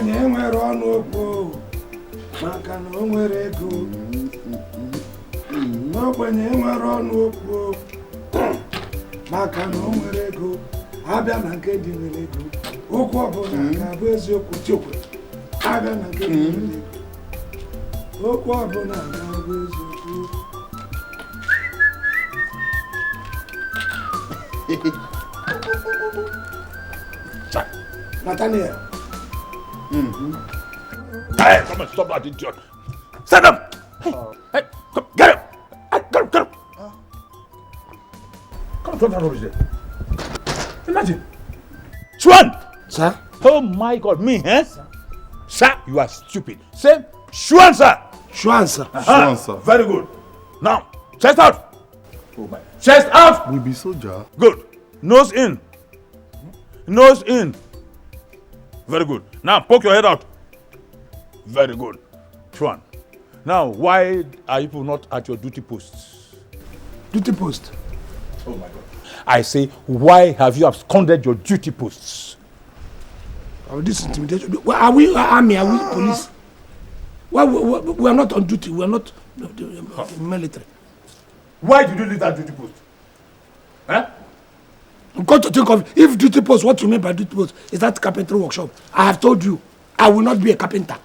Ogbenye nwere ọnụ okwu maka na o nwere ego. Ogbenye nwere ọnụ okwu maka na o nwere ego. Abịa na nke dị nwere ego. Okwu ọbụla ga-abụ eziokwu chekwa. Abịa na nke dị nwere ego. Okwu ọbụla ga-abụ eziokwu. Nathaniel. Hey, come and stop that idiot. Stand up. Hey, come, get up. Get up. Come on, throw that rubbish there. Imagine. Swan. Sir? Oh my God, me, eh? Sir, you are stupid. Say, Swan, sir. Swan, sir. Swan, sir. Very good. Now, chest out. Oh my. Chest out. We be soldier. Good. Nose in. Nose in. Very good. Now, poke your head out. Very good. Chuan. Now, why are you people not at your duty posts? Duty post? Oh my God. I say, why have you absconded your duty posts? This intimidation. Are we army? Are we police? Well, we are not on duty. We are not military. Why did you leave that duty post? Huh? I'm going to think of if duty post, what you mean by duty post is that carpentry workshop. I have told you, I will not be a carpenter.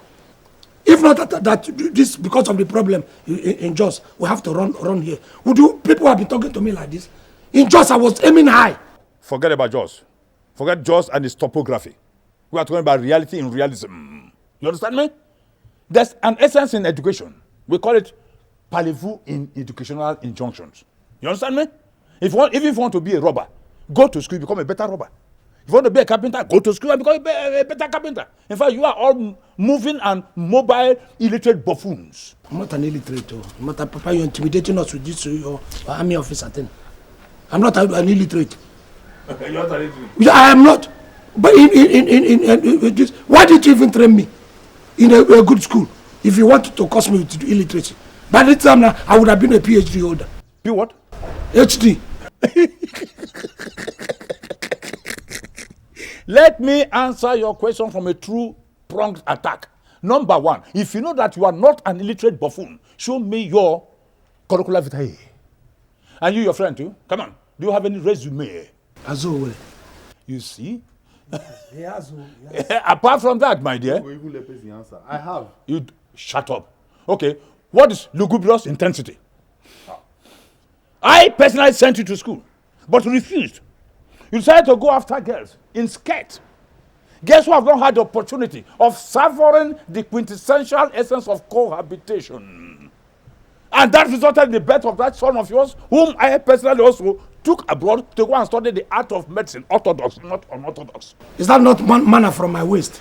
If not that this, because of the problem in Jos, we have to run here. People have been talking to me like this. In Jos, I was aiming high. Forget about Jos. Forget Jos and its topography. We are talking about reality in realism. You understand me? There's an essence in education. We call it parlez-vous in educational injunctions. You understand me? If you want to be a robber, go to school, become a better robber. If you want to be a carpenter, go to school and become a better carpenter. In fact, you are all moving and mobile illiterate buffoons. I'm not an illiterate. Papa, you're intimidating us with this your army officer thing. I'm not an illiterate. You're not an illiterate? Yeah, I am not. But in this, why did you even train me in a good school if you wanted to cause me to do illiteracy? By the time now, I would have been a PhD holder. P what? HD. Let me answer your question from a two-pronged attack. Number one, if you know that you are not an illiterate buffoon, show me your curricular vitae. And you, your friend too, come on. Do you have any resume? Azo. You see? Yes. Apart from that, my dear. I have. You shut up. Okay. What is lugubrious intensity? I personally sent you to school, but you refused. You decided to go after girls in skirt. Guess who have not had the opportunity of savoring the quintessential essence of cohabitation? And that resulted in the birth of that son of yours, whom I personally also took abroad to go and study the art of medicine, orthodox, not unorthodox. Is that not manna from my waist?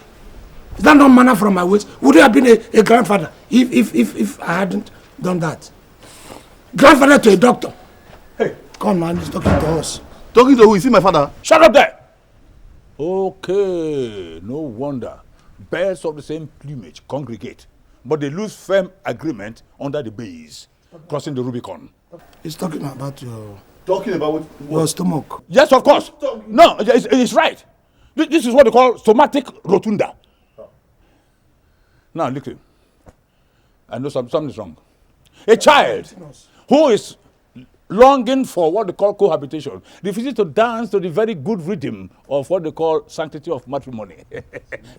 Is that not manna from my waist? Would you have been a grandfather if I hadn't done that? Grandfather to a doctor. Hey. Come on, he's talking to us. Talking to who? Is he my father? Shut up there! Okay, no wonder. Birds of the same plumage congregate, but they lose firm agreement under the base, crossing the Rubicon. He's talking about your... Talking about your stomach. Yes, of course. No, it's right. This is what they call somatic rotunda. Now, look. I know something is wrong. A child who is longing for what they call cohabitation refuses to dance to the very good rhythm of what they call sanctity of matrimony.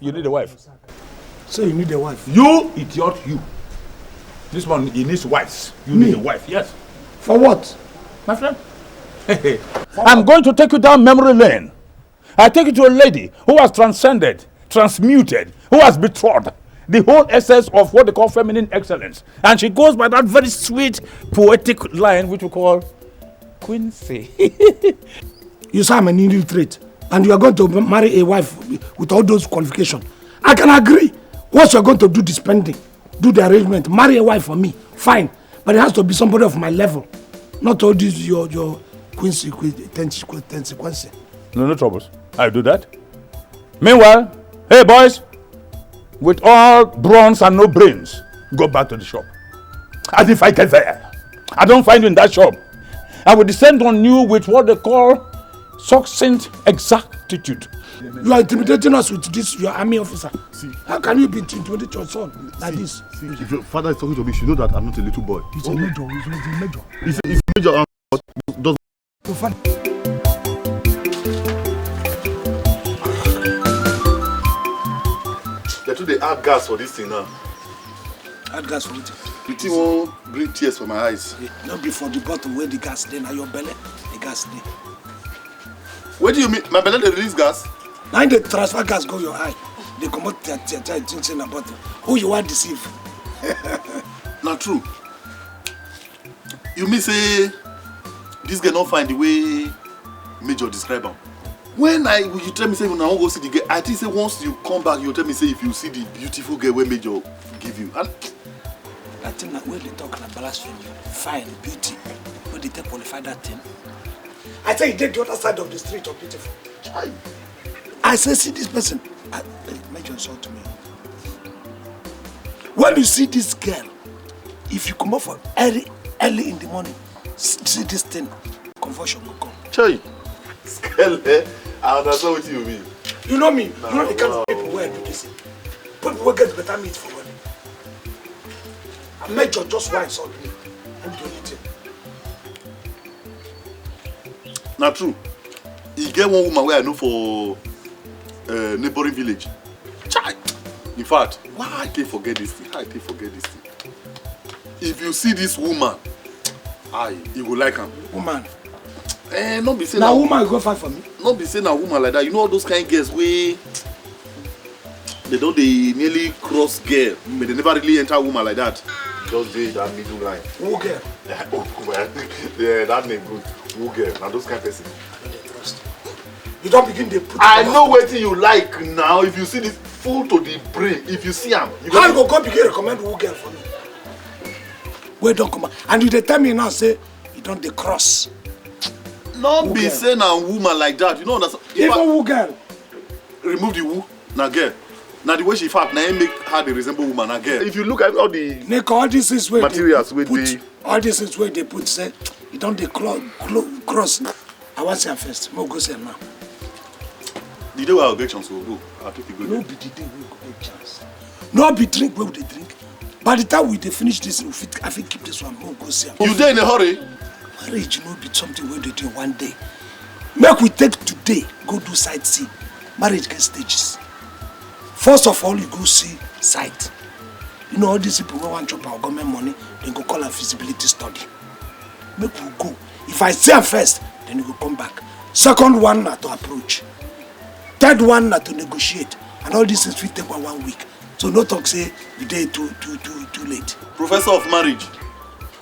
You need a wife. So you need a wife? You idiot, you. This one, he needs wives. You need a wife, yes. For what? My friend? I'm going to take you down memory lane. I take you to a lady who has transcended, transmuted, who has betrothed the whole essence of what they call feminine excellence. And she goes by that very sweet, poetic line which we call Quincy. You say I'm an illiterate, and you are going to marry a wife with all those qualifications. I can agree. Once you're going to do the spending, do the arrangement, marry a wife for me, fine. But it has to be somebody of my level. Not all this your Quincy. No troubles. I'll do that. Meanwhile, hey boys, with all bronze and no brains, go back to the shop. And if I get there, I don't find you in that shop, I will descend on you with what they call Succinct exactitude. You are intimidating us with this, your army officer. See, how can you be intimidating your son like this? See, if your father is talking to me, you know that I'm not a little boy. He's a major. He's a major. He's a major. Does They're too they add gas for this thing now. Add gas for it. The thing won't bring tears from my eyes. Not before the bottle where the gas then, now your belly, the gas there. What do you mean? My belly they release gas? Now they transfer gas go your eye. They come out things in a bottle. Who you want to deceive? Not true. You mean say this girl not find the way Major describe him? When you tell me say when I won't go see the girl, I think say once you come back you tell me say if you see the beautiful girl where Major give you. And that thing like where they talk about blasphemy, fine, beauty, where they take qualify that thing. I say you take the other side of the street of beautiful. I say see this person. Major insult to me. When you see this girl, if you come up for early in the morning, see this thing, conversion will come. Chai, scale, I understand what you mean. You know me. No, you know the kind of people where I do this. People will get better meat for money. I Major just why insult me. I'm doing it. Not true. You get one woman where I know for neighboring village. Chai. In fact, why I can't forget this thing? I can't forget this thing. If you see this woman, you will like her. Woman. Not be saying now woman go fight for me. Not be saying a woman like that. You know all those kind of girls where they nearly cross girl, but they never really enter a woman like that. Just be that middle line. Who girl? Yeah, that name good. Who girl? Now those kind of person. I don't trust. You don't begin to put. I know what you like now. If you see this full to the brim, if you see him, how you go begin recommend who girl for me? Where don't come and you tell me now say you don't dey cross. Not be saying a woman like that. You know that's even who girl. Remove the who, now girl. Now the way she fat, now make her the resemble woman now girl. If you look at all the all this is where materials with the all this is where they put say you don't dey cross. I want to say first. Mo go say now. The day we have get chance, we'll go. I'll take you go. No be the day we go get chance. No be drink where we dey drink. By the time we finish this, I think keep this one. Mo go say. You there in a hurry? Marriage no be something we dey do one day. Make we take today go do sightseeing. Marriage get stages. First of all, you go see site. You know all these people who want chop our government money, they go call a feasibility study. Make we go. If I say first, then you go come back. Second one na to approach. Third one na to negotiate. And all this things will take 1 week. So no talk say the day too late. Professor of marriage.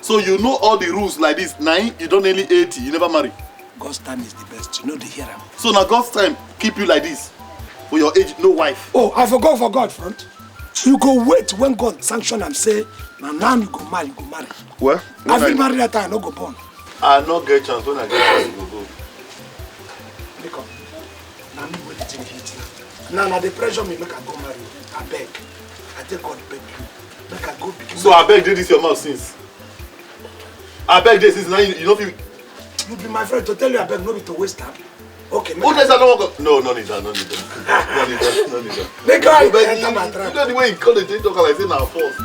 So you know all the rules like this. 9, you don't nearly 80, you never marry. God's time is the best. You know they hear him. So now God's time keep you like this. For your age, no wife. Oh, I forgot for God front. You go wait when God sanction and say, now you go marry, Well, I feel married that time, I no go born. I not get chance. When I get chance, you go. Make up. Now me wait till hit now. Now they pressure me, make I go marry. I beg. I take God beg you. Make I go begin. So I beg did this your mouth since. I beg this since now you know feel. You be my friend to tell you I beg no be to waste time. Okay, who does that not no need that. No need that. Make God enter my trap. You know the way he call the thing talk like say now force.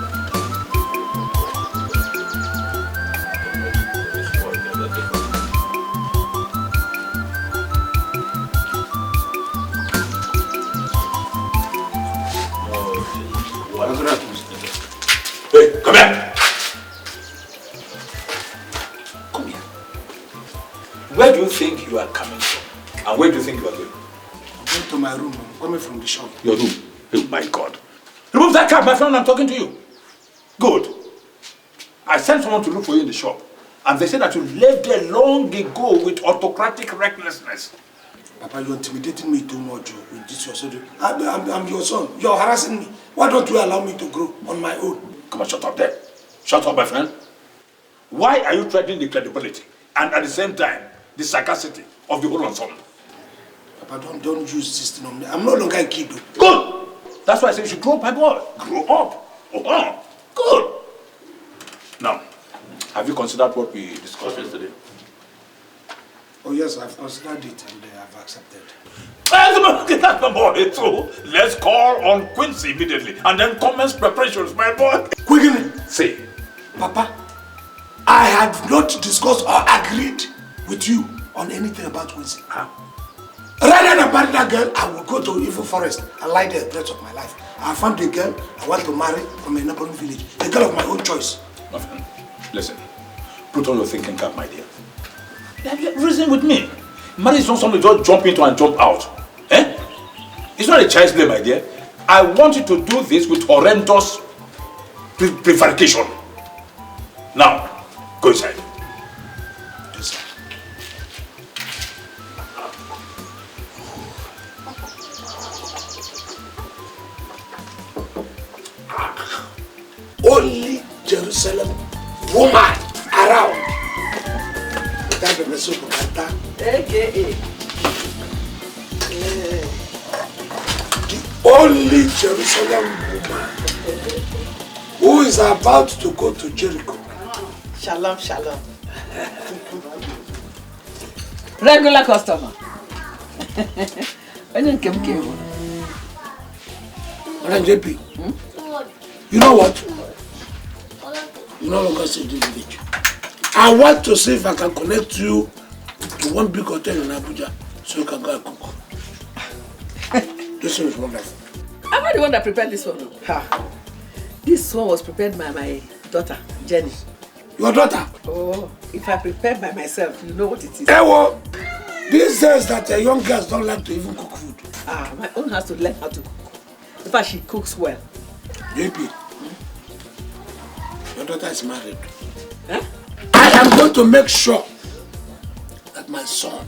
Hey, come here. Come here. Where do you think you are coming from? And where do you think you are going? I'm going to my room. I'm coming from the shop. Your room? Oh my God. Remove that cap, my friend. I'm talking to you. Good. I sent someone to look for you in the shop. And they said that you left there long ago with autocratic recklessness. Papa, you're intimidating me too much with this your son. I'm your son. You're harassing me. Why don't you allow me to grow on my own? Come on, shut up there. Shut up, my friend. Why are you threatening the credibility and at the same time the sagacity of the whole ensemble? Papa, don't use this thing on me. I'm no longer a kid. Good. That's why I say you should grow up, my boy. Grow up. Good. Now, have you considered what we discussed yesterday? Oh yes, I've considered it and I've accepted. So let's call on Quincy immediately and then commence preparations, my boy. Quickly. Say. Papa, I have not discussed or agreed with you on anything about Quincy. Rather than marry that girl, I will go to Evil Forest and lie there the rest of my life. I found a girl I want to marry from a neighboring village. A girl of my own choice. My friend, listen. Put on your thinking cap, my dear. Reason with me. Marriage is not something you just jump into and jump out. Eh? It's not a child's play, my dear. I want you to do this with horrendous prevarication. Now, go inside. Yes, sir. Only Jerusalem woman around. That is the super AKA. The only Jerusalem woman who is about to go to Jericho. Shalom, shalom. Regular customer. When you came. Madam JP, you know what? You no longer see the village. I want to see if I can connect you to one big hotel in Abuja so you can go and cook. This one is wonderful. I'm not the one that prepared this one. Ha. This one was prepared by my daughter, Jenny. Your daughter? Oh, if I prepare by myself, you know what it is. Hey, well, this says that young girls don't like to even cook food. Ah, my own has to learn how to cook. In fact, she cooks well. JP, your daughter is married. Huh? I am going to make sure that my son,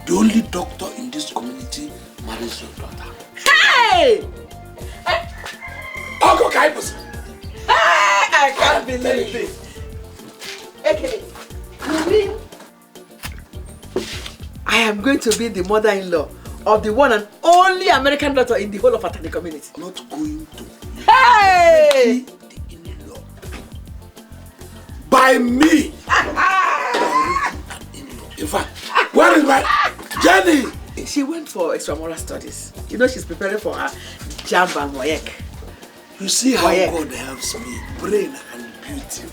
the only doctor in this community, marries your daughter. Hey! Uncle Kaibus! Hey! I can't believe it. Okay. I am going to be the mother-in-law of the one and only American daughter in the whole of Atani community. Not going to. Hey! The in-law. By me. In fact, where is my Jenny? She went for extramural studies. You know she's preparing for her JAMB and WAEC. You see how God helps me, brain and beauty.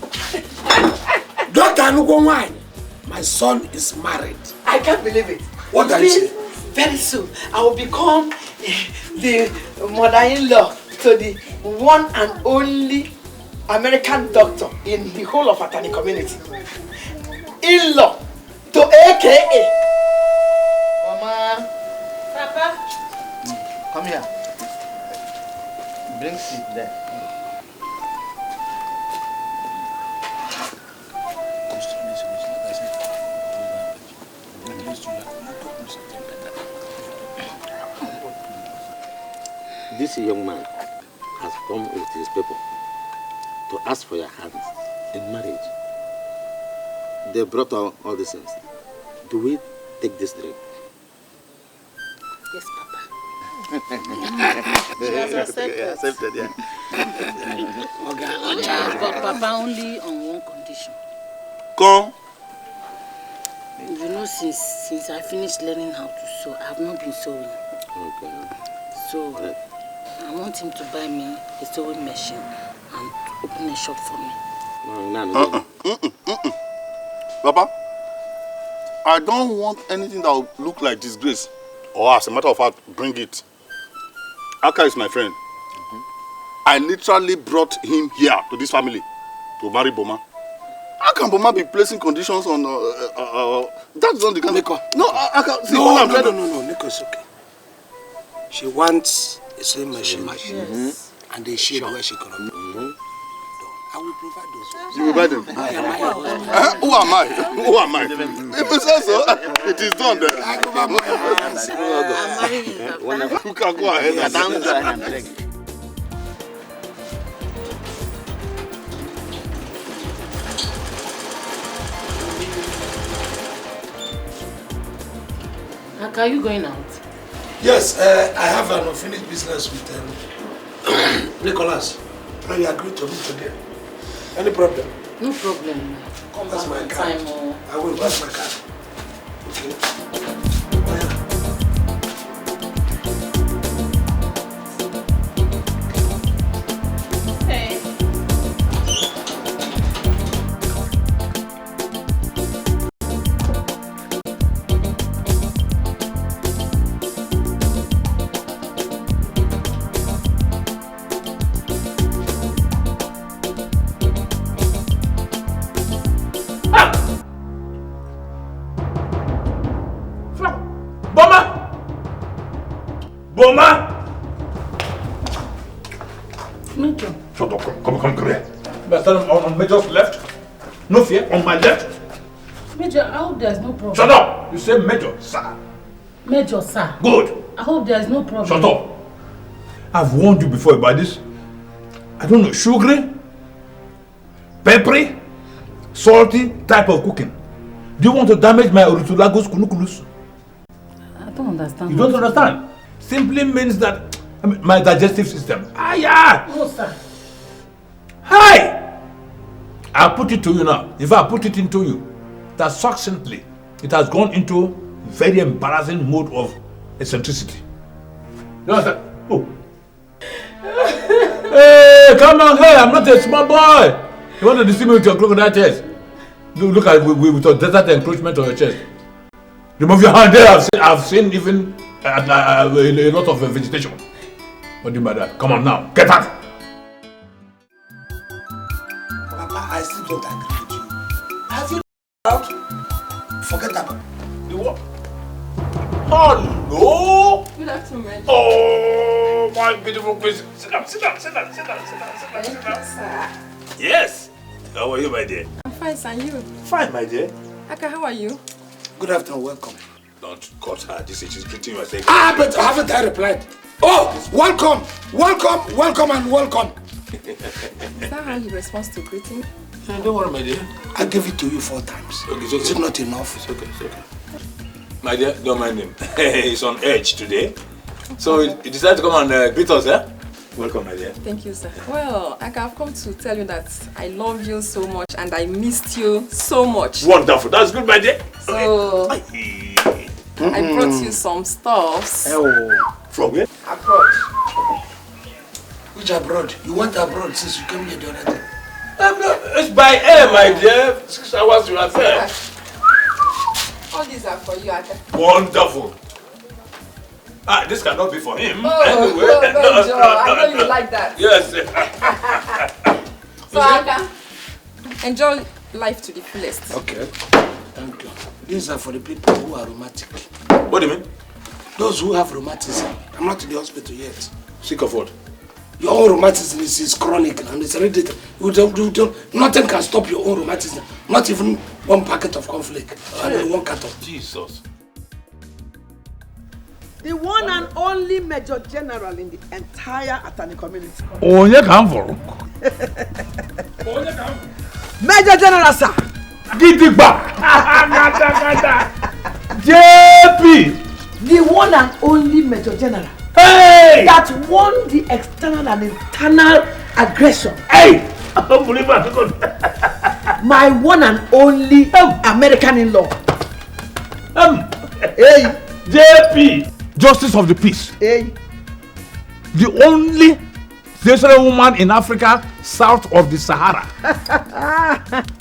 Dr. Anugo, my son is married. I can't believe it. What are you saying? Very soon, I will become the mother-in-law to the one and only American doctor in the whole of Atani community. In-law to AKA. Mama. Papa. Come here. Bring seat there. This young man has come with his people to ask for your hands in marriage. They brought all these things. Do we take this drink? Yes, Papa. She has accepted. Accepted, yeah. But Papa only on one condition. Come. You know, since I finished learning how to sew, I have not been sewing. Okay. So I want him to buy me a sewing machine and open a shop for me. No. Papa, I don't want anything that will look like disgrace. Or as a matter of fact, bring it. Aka is my friend. I literally brought him here to this family to marry Boma. How can Boma be placing conditions on... that's not the kind Nico. of... No, Aka... No, Nico, it's okay. She wants a sewing machine. Yes. And a shade where she can open. I will provide those. You will buy them? Who am I? Who am I? If you say so, it is done then. I'm marrying him, Papa. You can go ahead and drink. Aka, are you going out? Yes, I have an unfinished business with Nicholas. And you agreed to meet today. Any problem? No problem. Come That's back my on card. time. Or... I will. That's my card. Major. Shut up, come here. I stand on Major's left. No fear, on my left. Major, I hope there's no problem. Shut up! You say Major, sir. Major, sir. Good. I hope there's no problem. Shut up. I've warned you before about this. I don't know, sugary, peppery, salty type of cooking. Do you want to damage my orutulagos kunukulus? I don't understand. You don't understand? Simply means that my digestive system. No, sir. Hi! I'll put it to you now. If I put it into you, that succinctly, it has gone into very embarrassing mode of eccentricity. You understand? Oh. Hey, come on, hey, I'm not a small boy. You want to deceive me with your crocodile chest? Look at with your desert encroachment on your chest. Remove your hand there. I've seen even a lot of vegetation. What do you mean by that? Come on now, get out. Papa, I still don't agree with you. Have you out? Forget that. The what? Hello? Good afternoon. Oh, my beautiful place. Sit down. Yes. How are you, my dear? I'm fine, sir. You? Fine, my dear. Aka, how are you? Good afternoon, welcome. Don't cut her. This is she's greeting you. I say. But haven't I replied? Oh, welcome, and welcome. Is that how you respond to greeting? Don't worry, my dear. I gave it to you 4 times. Okay, it's okay. Is it not enough? It's okay. My dear, don't mind him. He's on edge today. So he decided to come and greet us, eh? Welcome, my dear. Thank you, sir. Well, Aka, I've come to tell you that I love you so much and I missed you so much. Wonderful. That's good, my dear. So, I brought you some stuffs. Oh. From where? Abroad. Which abroad? You went abroad since you came here the other day. It's by air, my dear. 6 hours you are there. All these are for you, Aka. Wonderful. This cannot be for him. Oh, anyway. Benjo, I know you like that. Yes. So, Aka, enjoy life to the fullest. Okay. Thank you. These are for the people who are rheumatic. What do you mean? Those who have rheumatism. I'm not in the hospital yet. Sick of what? Your own rheumatism is chronic and it's hereditary. Nothing can stop your own rheumatism. Not even 1 packet of cornflake. I mean 1 carton. Jesus. The one and only Major General in the entire Atani community. Onye Kamforo. Major General, sir. Gidigba. JP. The one and only Major General. Hey! That won the external and internal aggression. Hey! Unbelievable. My one and only American in-law. Hey! JP! Justice of the Peace. Hey! The only Israeli woman in Africa south of the Sahara.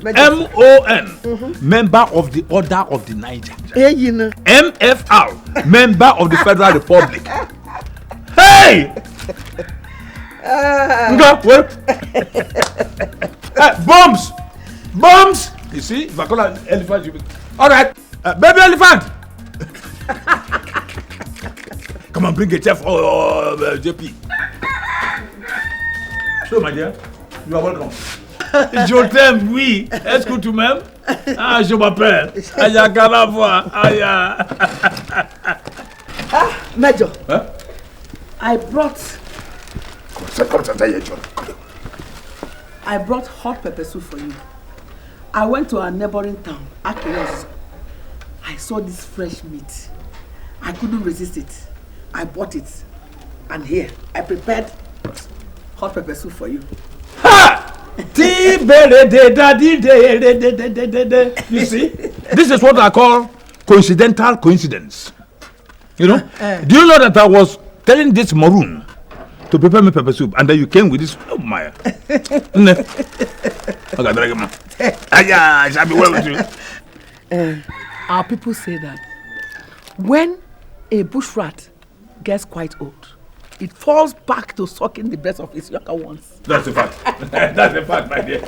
MON, member of the Order of the Niger. Hey, you know. MFR, member of the Federal Republic. Hey! Wait. Bombs! Bombs! You see, if I call an elephant, you be... All right, baby elephant! Come on, bring a chef, JP. So, my dear, you are welcome. Je t'aime, oui. Est-ce que tu m'aimes? Ah, je m'appelle. Aya Kalavoa. Aya. Major. Huh? I brought hot pepper soup for you. I went to a neighboring town, Akiros. I saw this fresh meat. I couldn't resist it. I bought it. And here, I prepared hot pepper soup for you. Ha! You see, this is what I call coincidental coincidence. You know? Do you know that I was telling this maroon to prepare me pepper soup, and then you came with this? Oh my! Okay, I shall be well with you. Our people say that when a bush rat gets quite old, it falls back to sucking the breast of its younger ones. That's a fact. That's a fact, my dear.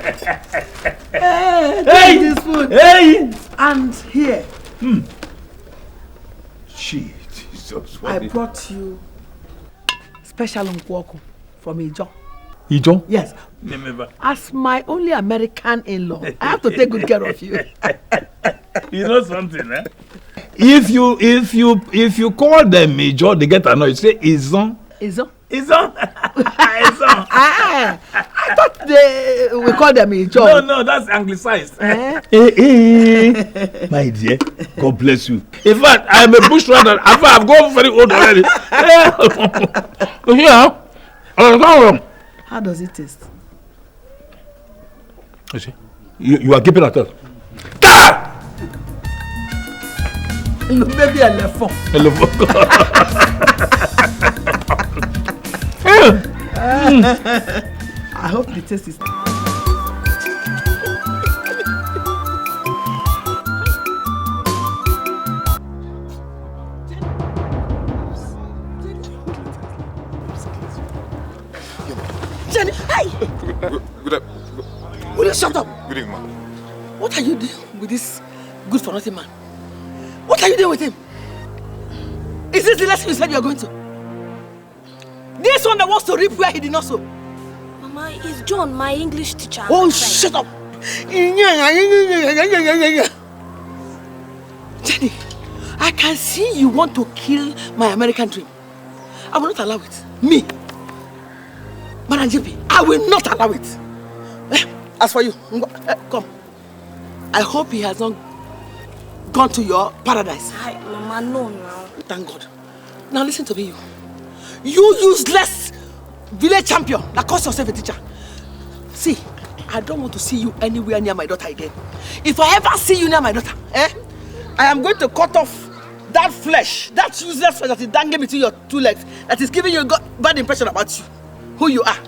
Hey, this food. Hey! And here. Jesus. I brought you special nkwoku from Ijo. Ijo? Yes. As my only American in-law, I have to take good care of you. You know something, eh? If you call them Ijo, they get annoyed. Say Izon. Izon? Izon. Izon. I thought we call them Ijo. No, that's anglicized. My dear, God bless you. In fact, I'm a bush runner. I've gone very old already. How does it taste? You see, you are keeping at us. Maybe elephant. I hope the taste is. Jenny, hey! Good. Will you shut up? Good evening, man. What are you doing with this good-for-nothing man? What are you doing with him? Is this the lesson you said you are going to? This one that wants to reap where he did not sow. Mama, it's John, my English teacher. Oh, shut up! Jenny, I can see you want to kill my American dream. I will not allow it. Me, Madam JP, I will not allow it. As for you, come. I hope he has not gone to your paradise. Hi, Mama, no. Thank God. Now listen to me, you useless village champion that calls yourself a teacher. See, I don't want to see you anywhere near my daughter again. If I ever see you near my daughter, I am going to cut off that flesh, that useless flesh that is dangling between your two legs, that is giving you a bad impression about you, who you are.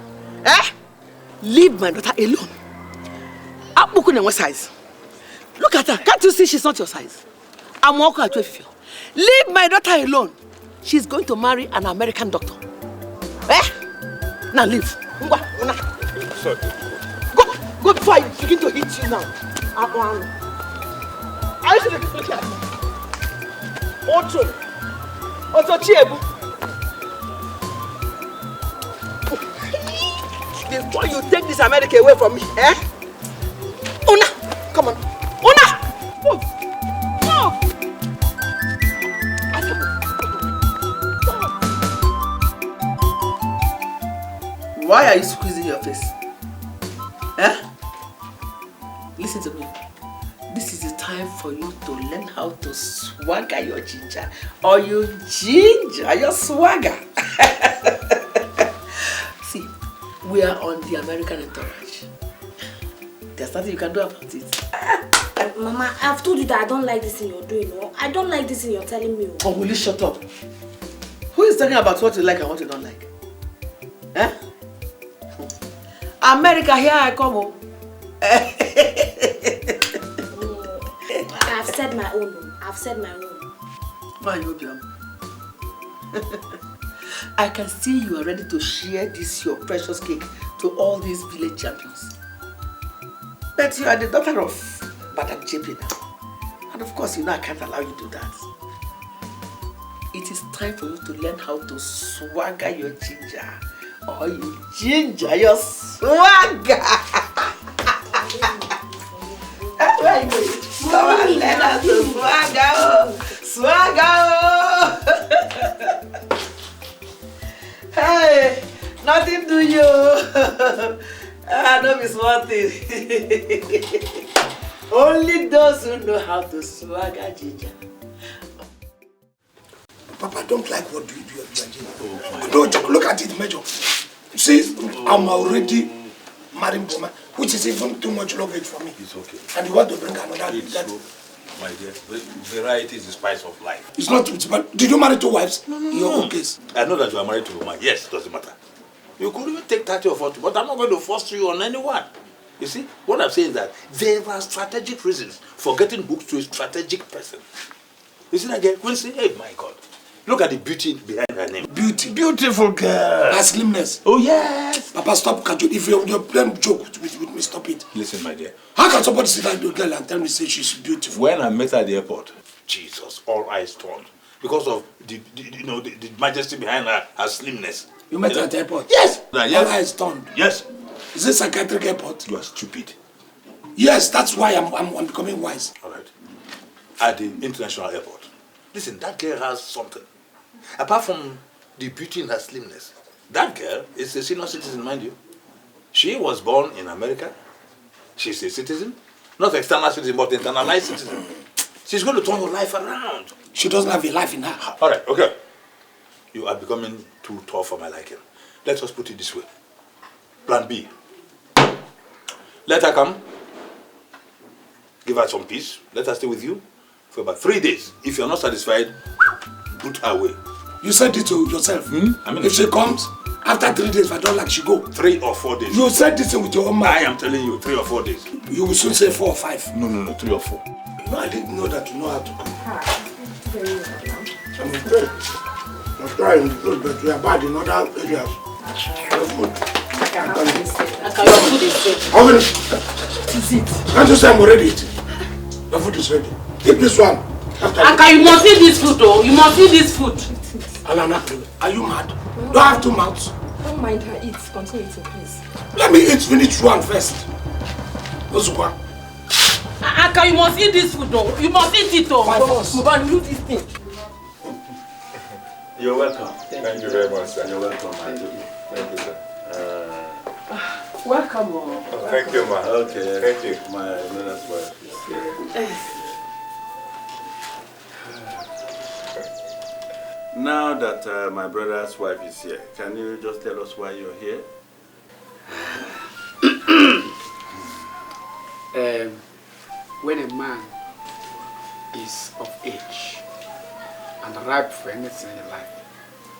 Leave my daughter alone. I'm looking at what size. Look at her. Can't you see she's not your size? I'm walking at 12. Leave my daughter alone. She's going to marry an American doctor. Now leave. Sorry. Go before I begin to hit you now. I used to look at me. Otto Chiebu. Before you take this America away from me, Una, come on. Una! Move! Move! Why are you squeezing your face? Listen to me. This is the time for you to learn how to swagger your ginger. Or you ginger your swagger. See, we are on the American entourage. There's nothing you can do about it. Mama, I've told you that I don't like this thing you're doing. No? I don't like this thing you're telling me. Oh, will you shut up? Who is talking about what you like and what you don't like? America, here I come. I've said my own. Why you do? I can see you are ready to share this your precious cake to all these village champions. But you are the daughter of Madam JP now. And of course, you know I can't allow you to do that. It is time for you to learn how to swagger your ginger. Or you ginger your swagger. Where are you going? Come on, learn how to swagger. Swagger. Hey, nothing to you. Don't be smarting. Only those who know how to swagger ginger. Papa, don't like what you do. Don't look at it, Major. See, I'm already married woman, which is even too much luggage for me. It's okay. And you want to bring another? My dear, variety is the spice of life. It's not true, but did you marry 2 wives? No. In your own case. I know that you are married to a woman. Yes, doesn't matter. You could even take 30 or 40, but I'm not going to force you on anyone. You see, what I'm saying is that there are strategic reasons for getting hooked to a strategic person. You see that girl, Quincy? Hey, my God. Look at the beauty behind her name. Beauty. Beautiful girl. Her slimness. Oh, yes. Papa, stop. If you're playing joke with me, stop it. Listen, my dear. How can somebody sit down with a girl and tell me say she's beautiful? When I met her at the airport, Jesus, all eyes turned. Because of the majesty behind her slimness. You met her at the airport? Yes. All eyes turned. Yes. Is this psychiatric airport? You are stupid. Yes, that's why I'm becoming wise. All right. At the international airport. Listen, that girl has something. Apart from the beauty in her slimness, that girl is a senior citizen, mind you. She was born in America. She's a citizen. Not external citizen, but internalized citizen. She's going to turn her life around. She doesn't have a life in her. All right, okay. You are becoming too tough for my liking. Let us put it this way. Plan B. Let her come. Give her some peace. Let her stay with you for about 3 days. If you're not satisfied, put her away. You said it to yourself. I mean, if she comes, after 3 days, if I don't like, she go. 3 or 4 days. You said this with your own mouth. I am telling you, 3 or 4 days. You will soon say 4 or 5. No, 3 or 4. You know, I didn't know that you know how to cook. Very well now. I'm afraid. I'm trying to do, but we are bad in other areas. Your food. Your food is ready. How many? Is it? Can't you say I'm already eating? Your food is ready. Eat this one. Aka, you must eat this food, though. You must eat this food. Alana, are you mad? Do I have 2 mouths? Don't mind her, eat. Continue eating, please. Let me eat finish one first. Ozukwa. Aka, you must eat this food, though. You must eat it, though. Mubani, you this thing. You're welcome. Thank you very much, sir. You're welcome, man. Thank you, sir. Welcome. Oh, thank you, ma. Okay. Thank you. My brother's wife is here. Now that my brother's wife is here, can you just tell us why you're here? When a man is of age and ripe for anything in life,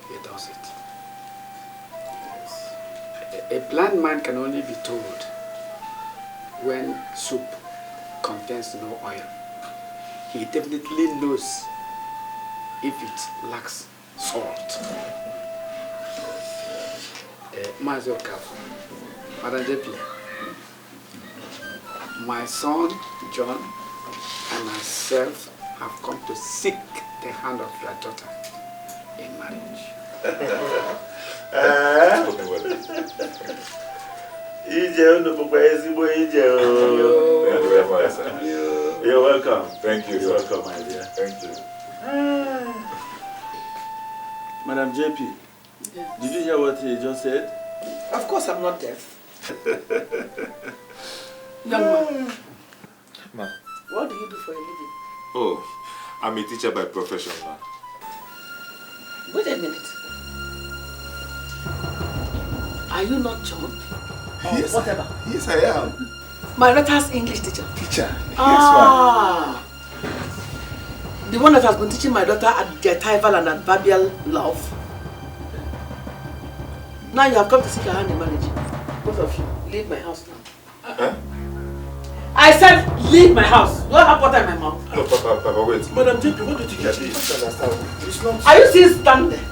he does it. Yes. A blind man can only be told when soup contains no oil. He definitely knows if it lacks salt. Mazoka, Madam JP, my son John and myself have come to seek the hand of your daughter in marriage. You're welcome. Thank you, You're sir. welcome, my dear. Thank you. Madam JP, did you hear what he just said? Of course I'm not deaf. Young man, Ma. what do you do for a living? Oh, I'm a teacher by profession, ma. Wait a minute. Are you not John? Or Yes, whatever? Yes, I am. My daughter's English teacher. Teacher. Ah. The one that has been teaching my daughter adjectival and adverbial love. Now you have come to seek her hand in marriage. Both of you, leave my house now. Huh? I said leave my house. Do I have water in my mouth? No, Papa, wait. Madam JP, what did you get? It's not. Are you still standing there?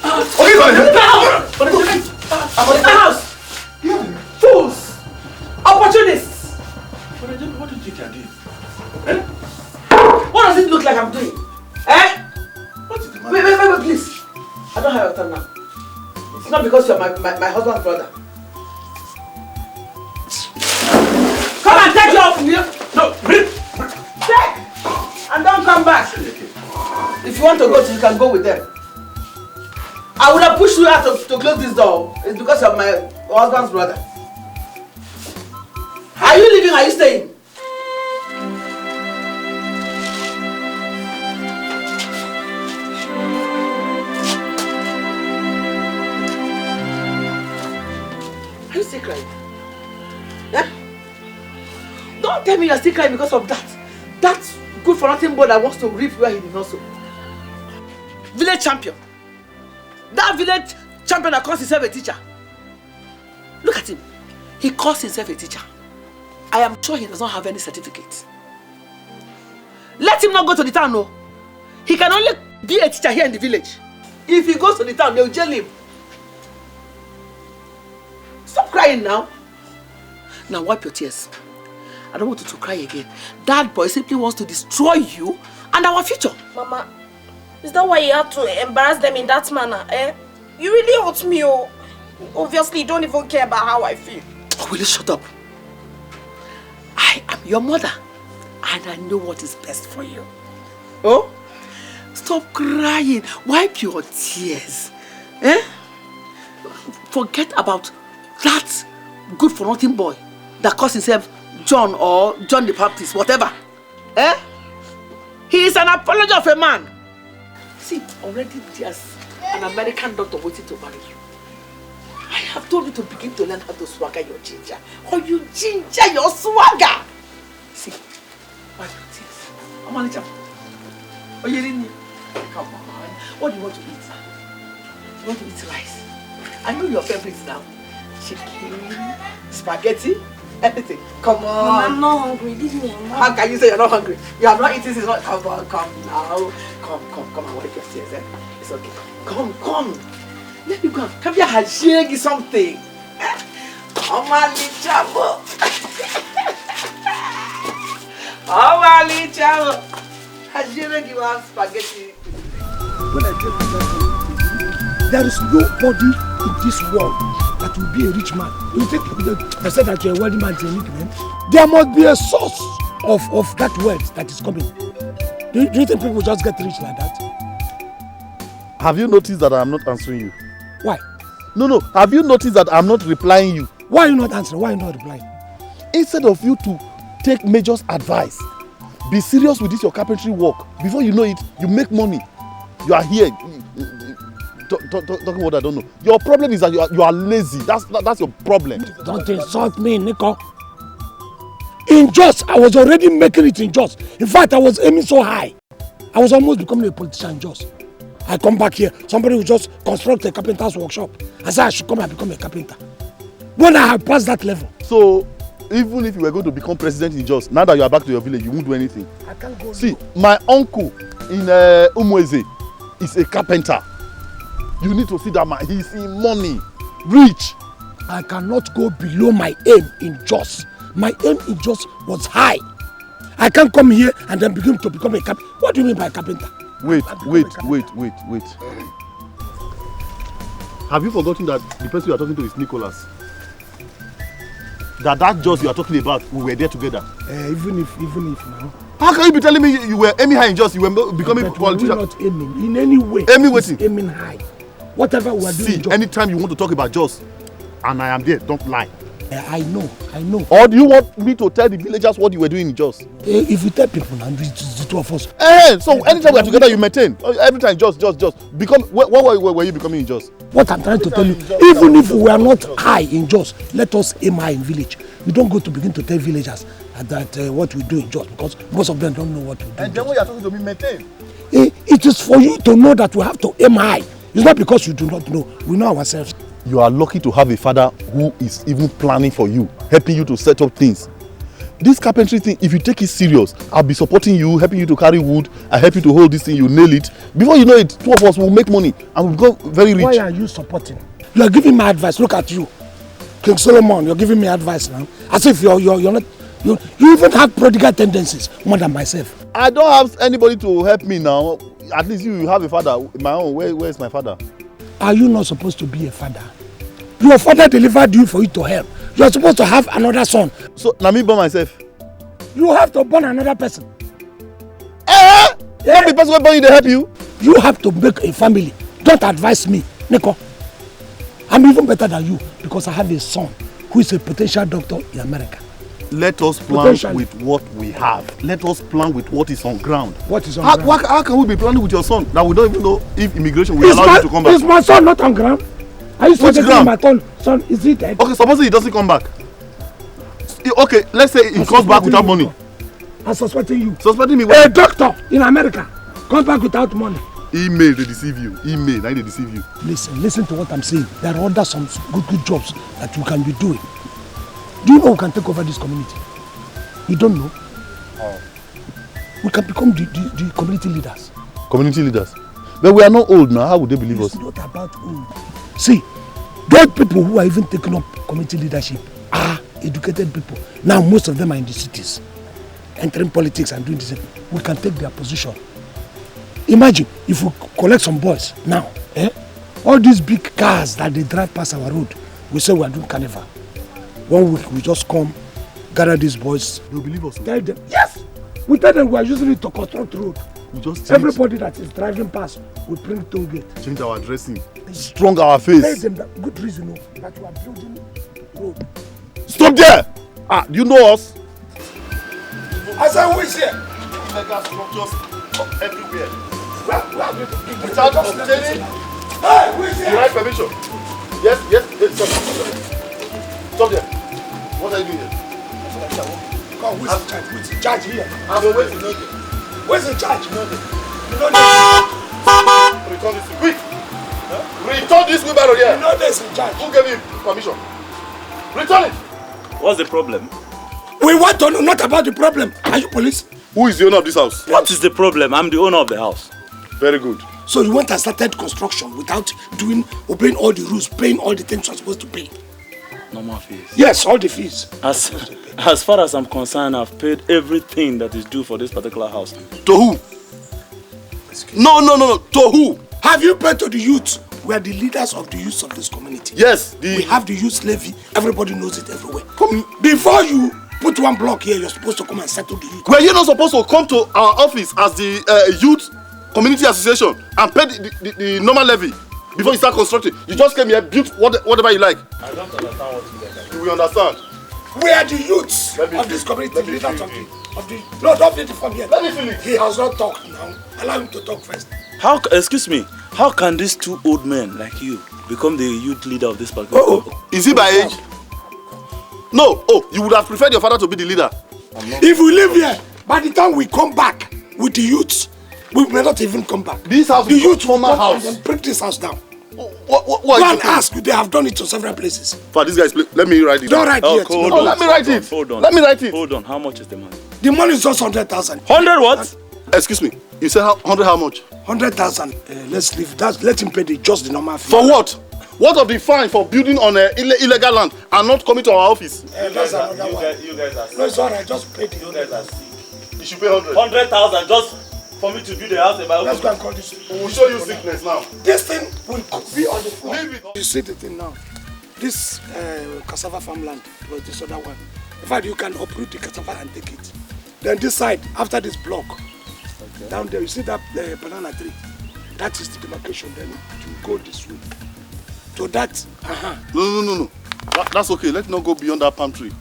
Okay, Leave my house! Leave my house! Fools! Opportunists! Madam JP, what did you get? Eh? What does it look like I'm doing? Eh? What is the matter? Wait, please. I don't have your time now. It's not because you're my husband's brother. Come and take your... No, take! And don't come back. If you want to go, you can go with them. I would have pushed you out to close this door. It's because you're my husband's brother. Are you leaving? Are you staying? Are you still crying? Eh? Don't tell me you're still crying because of that. That good for nothing boy that wants to reap where he did not sow. Village champion. That village champion that calls himself a teacher. Look at him. He calls himself a teacher. I am sure he does not have any certificate. Let him not go to the town, no. He can only be a teacher here in the village. If he goes to the town, they'll jail him. Stop crying now. Now wipe your tears. I don't want you to cry again. That boy simply wants to destroy you and our future. Mama, is that why you have to embarrass them in that manner, eh? You really hurt me, oh. Obviously, you don't even care about how I feel. Oh, will you shut up? I am your mother, and I know what is best for you. Oh? Stop crying. Wipe your tears. Eh? Forget about that good-for-nothing boy that calls himself John or John the Baptist, whatever. Eh? He is an apology of a man. See, already there's an American doctor waiting to marry you. I have told you to begin to learn how to swagger your ginger. Or you ginger your swagger. See, wipe your tears. Come on, Licham. Oh, you didn't. Come on. What do you want to eat? You want to eat rice? I know your favorite now. Chicken, spaghetti, everything. Come on. Mama, I'm not hungry. Leave me alone. How can you say you're not hungry? You have not eaten since not. Come on, come now. Come and wipe your tears, eh? It's okay. Come. Let me go. Come here, Hajegi something. Come on, Lichamo. Come on, Lichamo. Hajegi give us spaghetti. When I tell you that there is nobody in this world that will be a rich man. You think they said that you're a wealthy man, you're a rich man? There must be a source of that wealth that is coming. Do you think people just get rich like that? Have you noticed that I am not answering you? Why? No. Have you noticed that I'm not replying you? Why are you not answering? Why are you not replying? Instead of you to take Major's advice, be serious with this your carpentry work. Before you know it, you make money. You are here talking what I don't know. Your problem is that you are lazy. That's your problem. Don't insult me, Nico. In Jos, I was already making it in Jos. In fact, I was aiming so high. I was almost becoming a politician in Jos. I come back here, somebody will just construct a carpenter's workshop. I said I should come and become a carpenter. When I have passed that level. So, even if you were going to become president in Jos, now that you are back to your village, you won't do anything. I can't go. See, my uncle in Umweze is a carpenter. You need to see that man. He's in money, rich. I cannot go below my aim in Jos. My aim in Jos was high. I can't come here and then begin to become a carpenter. What do you mean by carpenter? Wait. Have you forgotten that the person you are talking to is Nicholas? That Jos you are talking about, we were there together. Even if now. How can you be telling me you were aiming high in Jos, you were becoming a politician? We're not aiming in any way. Aiming high. Whatever we are doing. See, anytime you want to talk about Jos, and I am there, don't lie. I know. Or do you want me to tell the villagers what you were doing in Jos? If you tell people now, it's the two of us. So anytime we are together, you maintain. Every time, Jos. Become. What were you becoming in Jos? What I'm trying to tell you, even if we are not high in Jos, let us aim high in village. We don't go to begin to tell villagers that what we do in Jos, because most of them don't know what we do. And then when you are talking to me, maintain. It is for you to know that we have to aim high. It's not because you do not know. We know ourselves. You are lucky to have a father who is even planning for you, helping you to set up things. This carpentry thing, if you take it serious, I'll be supporting you, helping you to carry wood, I help you to hold this thing, you nail it. Before you know it, two of us will make money and we'll go very rich. Why are you supporting? You are giving me advice. Look at you. King Solomon, you're giving me advice now. As if you're not, you even have prodigal tendencies more than myself. I don't have anybody to help me now. At least you have a father. My own, where is my father? Are you not supposed to be a father? Your father delivered you for you to help. You are supposed to have another son. So, now me by myself? You have to born another person. Yeah. The person who born you to help you? You have to make a family. Don't advise me, Nico. I'm even better than you because I have a son who is a potential doctor in America. Let us plan with what we have. Let us plan with what is on ground. What is on ground? How can we be planning with your son? Now we don't even know if immigration will allow you to come back. Is my son not on ground? Are you saying my son is he dead? Okay, supposing he doesn't come back. Okay, let's say he comes back without money. are suspecting you. Suspecting me? A doctor in America comes back without money. Email, they deceive you. Email, I they deceive you. Listen to what I'm saying. There are other some good jobs that you can be doing. Do you know who can take over this community? You don't know? Oh. We can become the community leaders. Community leaders? But we are not old now. How would they believe us? It's not about old. See, those people who are even taking up community leadership are educated people. Now most of them are in the cities, entering politics and doing this. We can take their position. Imagine if we collect some boys now, all these big cars that they drive past our road, we say we are doing carnival. 1 week we just come, gather these boys. They'll believe us. Tell them, yes! We tell them we are using it to construct road. We just everybody that is driving past, we bring toll gate. Change our dressing. Strong our face. Tell them that good reason that we are building road. Stop there! Ah, do you know us? I said, who is here? Illegal structures everywhere. Without obtaining hey, who is here? the right permission. Yes, stop there. What are you doing here? Come, who is in charge? Who is in charge here? I'm waiting. Who is in charge? You know return this quick. Return this wheelbarrow here. You know this in charge. Who gave you permission? Return it. What's the problem? We want to know not about the problem. Are you police? Who is the owner of this house? What is the problem? I'm the owner of the house. Very good. So you went and started construction without obeying all the rules, paying all the things you're supposed to pay? Normal fees. Yes, all the fees. As far as I'm concerned, I've paid everything that is due for this particular house. To who? No. To who? Have you paid to the youth? We are the leaders of the youth of this community. Yes. We have the youth levy. Everybody knows it everywhere. Before you put one block here, you're supposed to come and settle the youth. Were you not supposed to come to our office as the youth community association and pay the normal levy before you start constructing? You just came here, built whatever you like. I don't understand what you guys are. We understand. We are the youths of this community. Leaders of the no, don't get it from here. Let me feel it. He has not talked now. Allow him to talk first. Excuse me, how can these two old men like you become the youth leader of this particular company? Is he by age? No. Oh, you would have preferred your father to be the leader. If we live here, by the time we come back with the youths, we may not even come back. This house the is youth former will come house. and break this house down. What Go and ask. They have done it to several places. For these guys, let me write it. Don't write it. Let me write it. Hold on. Let me write it. Hold on. How much is the money? The money is just 100,000. 100 what? Excuse me. You said 100 how much? 100,000. Let's leave that. Let him pay just the normal fee. For what? What of the fine for building on illegal land and not coming to our office? That's another one. You guys are sick. No, it's alright. Just pay the. You guys are sick. You should pay 100. 100,000 just for me to build a house in my Let's office. go and call this. We'll show you sickness now. This thing will be on the floor. Leave it. You see the thing now. This cassava farmland, or this other one. In fact, you can uproot the cassava and take it. Then this side, after this block, down there, you see that banana tree? That is the demarcation. Then you go this way. So that, No. That's okay. Let's not go beyond that palm tree.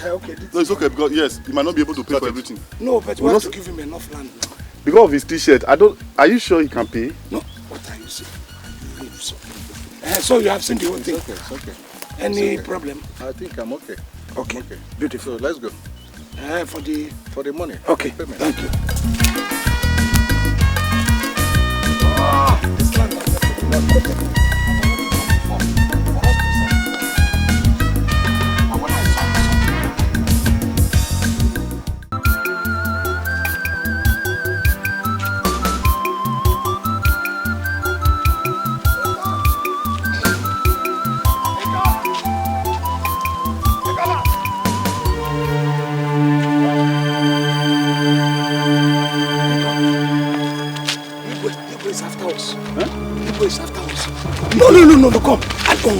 Okay. No, it's okay because yes, you might not be able to pay for everything. No, but we have to give him enough land now. Because of his t-shirt, are you sure he can pay? No. What are you saying? So you have seen the whole thing. It's okay. Any problem? I think I'm okay. Okay. Beautiful. So let's go. For the money. Okay. Payment. Thank you. This land No, come.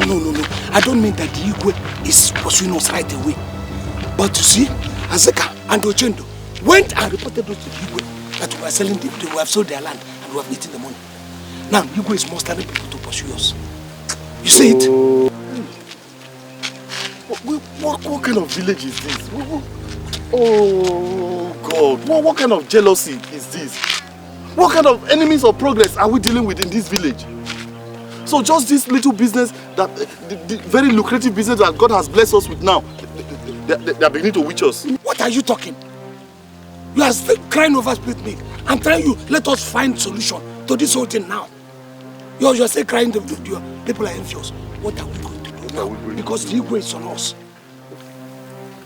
No. I don't mean that the Igwe is pursuing us right away. But you see, Azeka and Ochendo went and reported us to the Igwe that we are selling we have sold their land and we have eaten the money. Now, Igwe is mustering people to pursue us. You see it? What kind of village is this? Oh, God. What kind of jealousy is this? What kind of enemies of progress are we dealing with in this village? So just this little business, that the very lucrative business that God has blessed us with now, they are beginning to witch us. What are you talking? You are still crying over split milk. I'm telling you, let us find solution to this whole thing now. You're still crying, the people are envious. What are we going to do now? Because the Igwe is on us.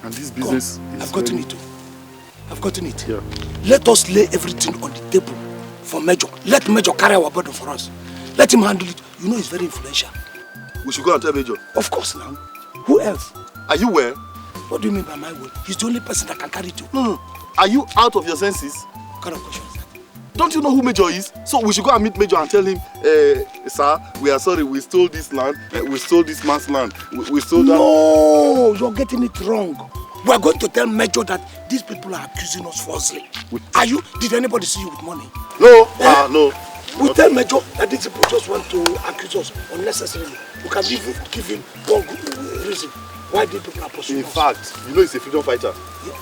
And this business is I've gotten it. I've gotten it. Yeah. Let us lay everything on the table for Major. Let Major carry our burden for us. Let him handle it. You know he's very influential. We should go and tell Major. Of course now. Who else? Are you well? What do you mean by my will? He's the only person that can carry it. No. Are you out of your senses? What kind of question is that? Don't you know who Major is? So we should go and meet Major and tell him, sir, we are sorry, we stole this land, we stole this man's land, we stole that. No, you're getting it wrong. We are going to tell Major that these people are accusing us falsely. Are you? Did anybody see you with money? No, no. We tell Major that these people just want to accuse us unnecessarily. We can even give him one good reason why these people are pursuing us. In fact, you know he's a freedom fighter. Yeah.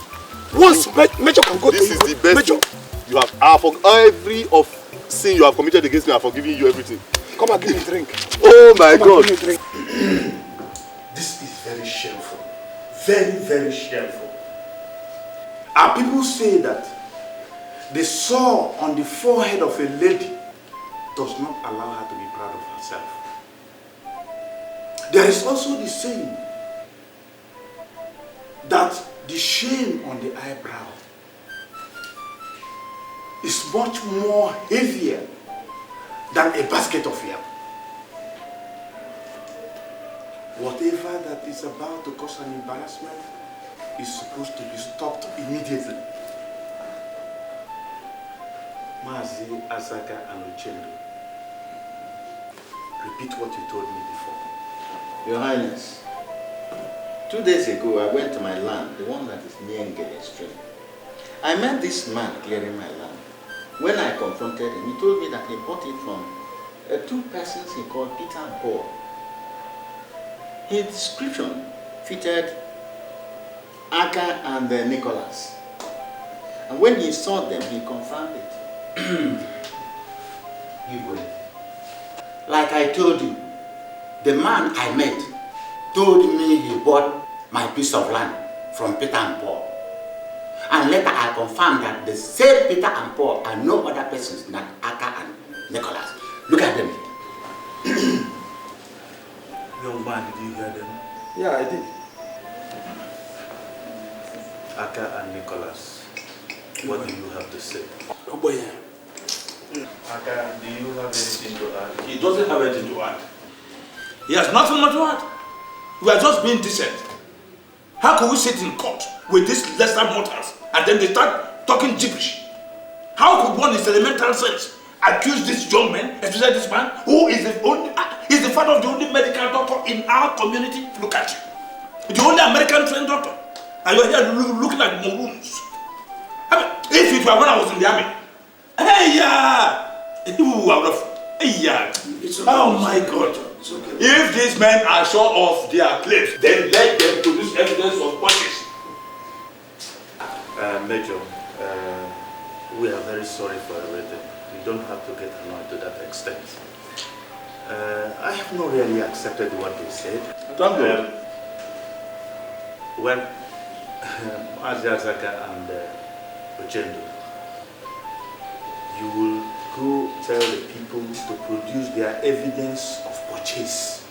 Once Major can go this to is the best Major. You have for every of sin you have committed against me, I have forgiven you everything. Come and give me a drink. Oh my God. Give me a drink. This is very shameful. Very, very shameful. Our people say that the sore on the forehead of a lady does not allow her to be proud of herself. There is also the saying that the shame on the eyebrow is much more heavier than a basket of yam. Whatever that is about to cause an embarrassment is supposed to be stopped immediately. Mazi, Azaka, and Uchendo, repeat what you told me before. Your Highness, 2 days ago I went to my land, the one that is near Ngele Stream. I met this man clearing my land. When I confronted him, he told me that he bought it from 2 persons he called Peter and Paul. His description fitted Aka and Nicholas. And when he saw them, he confirmed it. Like I told you, the man I met told me he bought my piece of land from Peter and Paul. And later I confirmed that the same Peter and Paul are no other persons than Aka and Nicholas. Look at them. Young man, did you hear them? Yeah, I did. Aka and Nicholas, what do you have to say? Oh boy. Aka, do you have anything to add? He doesn't have anything to add. He has nothing more to add. We are just being decent. How can we sit in court with these lesser mortals and then they start talking gibberish? How could one in elemental sense accuse this young man, especially this man, who is the father of the only medical doctor in our community? Look at you. The only American trained doctor. And you're here looking like maroons. I mean, if it were when I was in the army, hey, oh my God. It's okay. If these men are sure of their claims, then let them produce evidence of punches. Major, we are very sorry for everything. You don't have to get annoyed to that extent. I have not really accepted what they said. Thank you. Well, Azazaka and Ochendo, you will go tell the people to produce their evidence of purchase.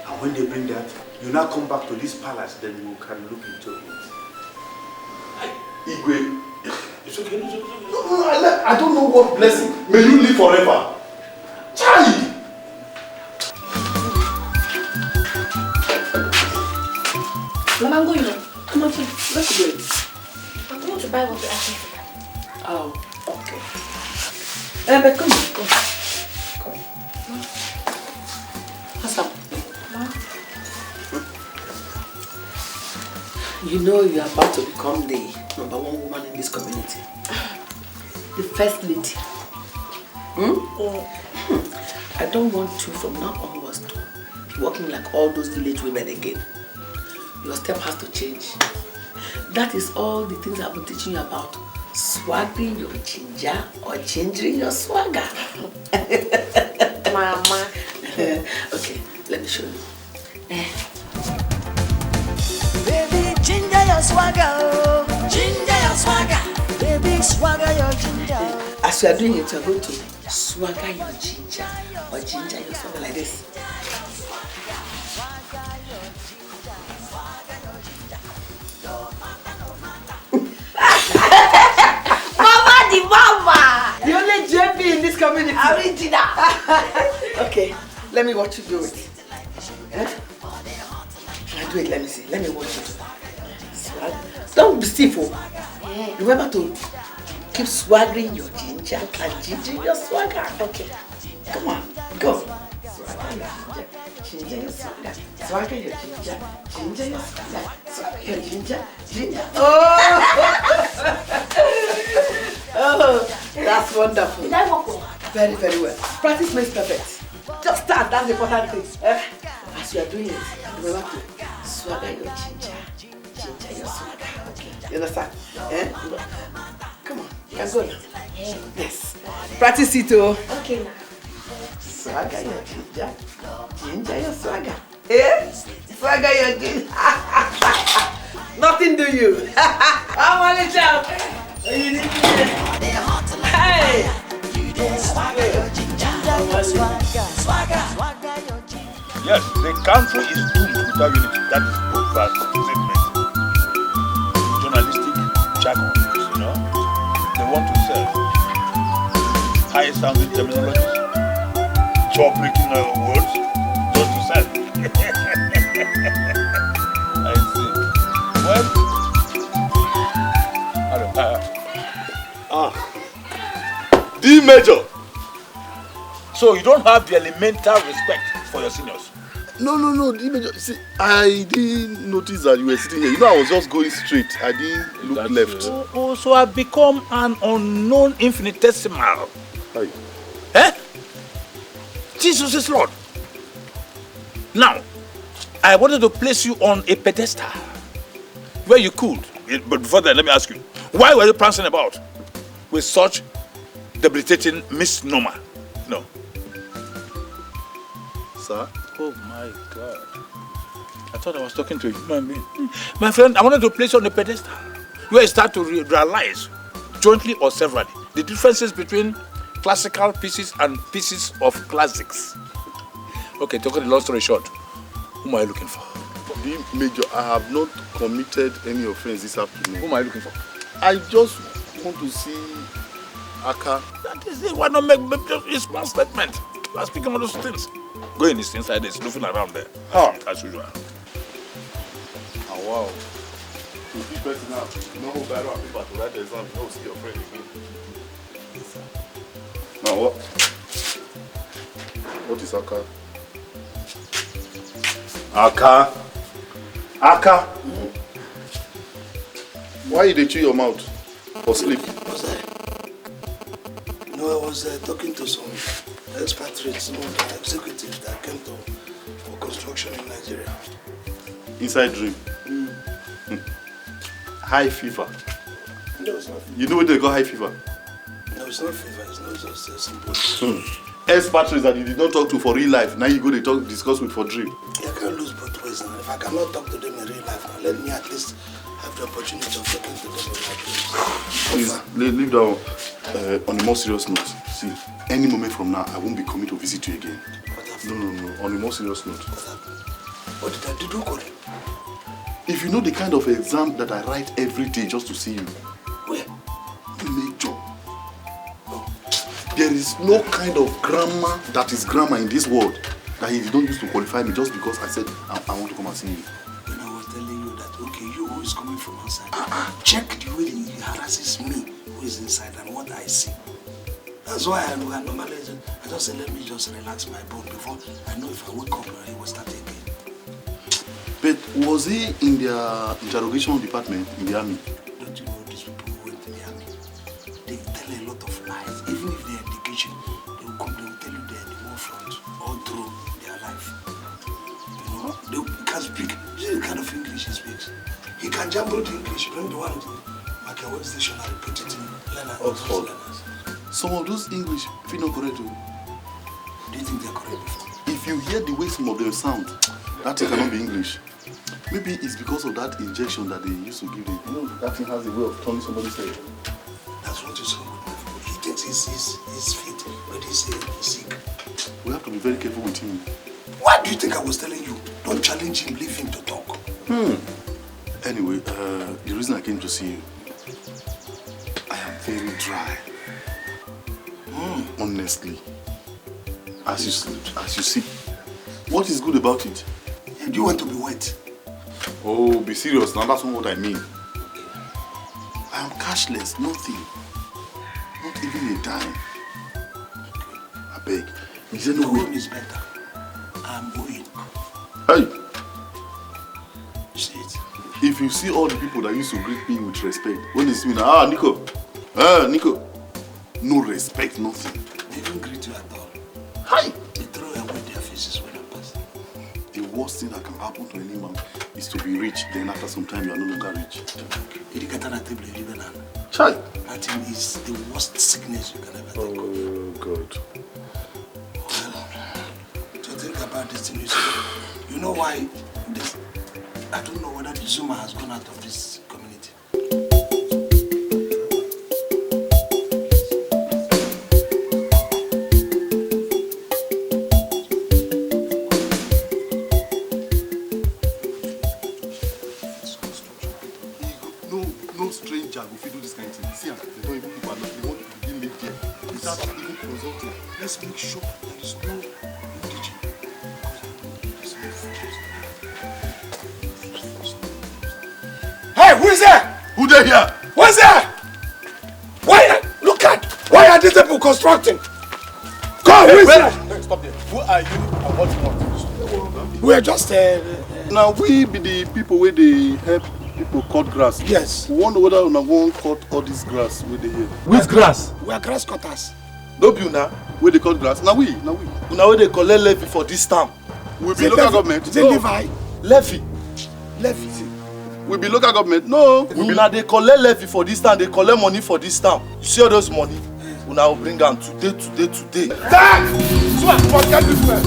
And when they bring that, you now come back to this palace, then you can look into it. Igwe, it's okay. No, I don't know what blessing. May you live forever. Chai! Mama, I'm going home. Come on, please. Let's go. I'm going to buy what you're asking for. Oh, okay. But come on, go. Come. What's up? You know you are about to become the #1 woman in this community. The first lady. I don't want you from now onwards to be walking like all those village women again. Your step has to change. That is all the things I've been teaching you about. Swagging your ginger or changing your swagger. Mama. Okay, let me show you. Baby, ginger your swagger, oh. Ginger your swagger. As you are doing it, you are going to swagger your ginger or ginger your swagger like this. Mama the mama! The only JB in this community. Original. Okay, let me watch you do it. Huh? Should I do it? Let me see. Let me watch you do it. Swag. Don't be stiff. Remember to keep swaggering your ginger and ginger your swagger. Okay. Come on, go. Swagger your ginger your swagger. Swagger your ginger your swagger. Swagger your ginger. Oh, that's wonderful. Did I walk well? Very, very well. Practice makes perfect. Just start, that's the important thing. As you are doing it, remember to swagger your ginger your swagger. Okay. You understand? Come on, you can go now. Yes. Practice it, oh. Okay, now. Swagger your ginger your swagger. Swagger your ginger. Nothing do you. I'm on the job. Hey. Yes, the country is doomed without unity. That is Oprah's statement. Journalistic jargon, you know. They want to sell high sounding terminologies, jaw-breaking words, just to sell. I see. Well, D major. So you don't have the elemental respect for your seniors? No, D major. See, I didn't notice that you were sitting here. You know, I was just going straight. I didn't look left. So I've become an unknown infinitesimal. Hi. Jesus is Lord. Now, I wanted to place you on a pedestal where you could. But before that, let me ask you, why were you prancing about with such debilitating misnomer? No. Sir? Oh my God. I thought I was talking to a human being. My friend, I wanted to place you on a pedestal where you start to realize, jointly or severally, the differences between classical pieces and pieces of classics. Okay, to cut the long story short, whom are you looking for? D major, I have not committed any offense this afternoon. Whom are you looking for? I just want to see Aka. That is it. Why not make a small statement? You are speaking of those things. Go in this inside, there's nothing around there. As usual. Oh, wow. To be person now, no better on paper to write the exam, you don't see your friend again. Now what? What is Aka? Aka? Why did you chew your mouth? For sleep? Was I? No, I was talking to some expatriates, some executives that came for construction in Nigeria. Inside dream? High fever? No, it's not fever. You know what they call high fever? No, it's not fever. It's not just a simple. Expatriates that you did not talk to for real life, now you go to discuss with for dream. I can't lose both ways now. If I cannot talk to them in real life now, let me at least have the opportunity of talking to them in my dreams. Please, leave that on a more serious note. See, any moment from now, I won't be coming to visit you again. No. On a more serious note. What did I do, Corey? If you know the kind of exam that I write every day just to see you. Where? Major. There is no kind of grammar that is grammar in this world that he don't use to qualify me just because I said I want to come and see you. When I was telling you that, okay, you who is coming from outside, check the way he harasses me, who is inside, and what I see. That's why I normally I just say, let me just relax my bone before I know if I wake up, he will start again. But was he in their interrogation department in the army? Don't you know these people who went to the army? They tell a lot of lies. Even if they're in education, they will come, they will tell you they're in the war front all through their life. You know, they can speak. This is the kind of English he speaks. He can jump out English, bring the one to Machiavelli's dictionary, put it in learners. Oxford. Some of those English feel not correct. Do you think they're correct before? If you hear the way some of them sound, that thing cannot be English. Maybe it's because of that injection that they used to give them. You know, that thing has a way of turning somebody's head. That's what is wrong with my food. thinks he's fit, but he's sick. We have to be very careful with him. What do you think I was telling you? Don't challenge him, leave him to talk. Anyway, the reason I came to see you, I am very dry. Honestly. As you see. What is good about it? Do you want to be wet? Oh, be serious. Now that's not what I mean. I am cashless, nothing. Not even a dime. I beg. Is there no way? Going is better. I'm going. Hey! See it? If you see all the people that used to greet me with respect, when they see me now, Nico. Nico. No respect, nothing. They don't greet you at all. Hi! They throw away their faces when I pass. The worst thing that can happen to any man is to be rich, then after some time you are no longer rich. You get on a table, you live in Chai! That thing is the worst sickness you can ever think of. Oh, God. Well, to think about this thing, you know why this, I don't know whether the Zuma has gone out of this community. No stranger will do this kind of thing. See, they don't even people are not, they want to begin live there without even consulting. Let's make sure there is no indigenous. Hey, who is there? Who there here? What's there? Why are these people constructing? Come, who is there? Hey, stop there. Who are you and what you want? We are just now we be the people where they help people cut grass. Yes. We wonder whether we won't cut all this grass where they here. Which grass? We are grass cutters. No be now where they cut grass. Now we. Now where they collect levy for this town. We be local government. Is it Levi? Levy. Levy. We be local government. No. Now they collect levy for this town. They collect money for this town. You see all those money? We now bring them today. Dad! Swan, forget this man.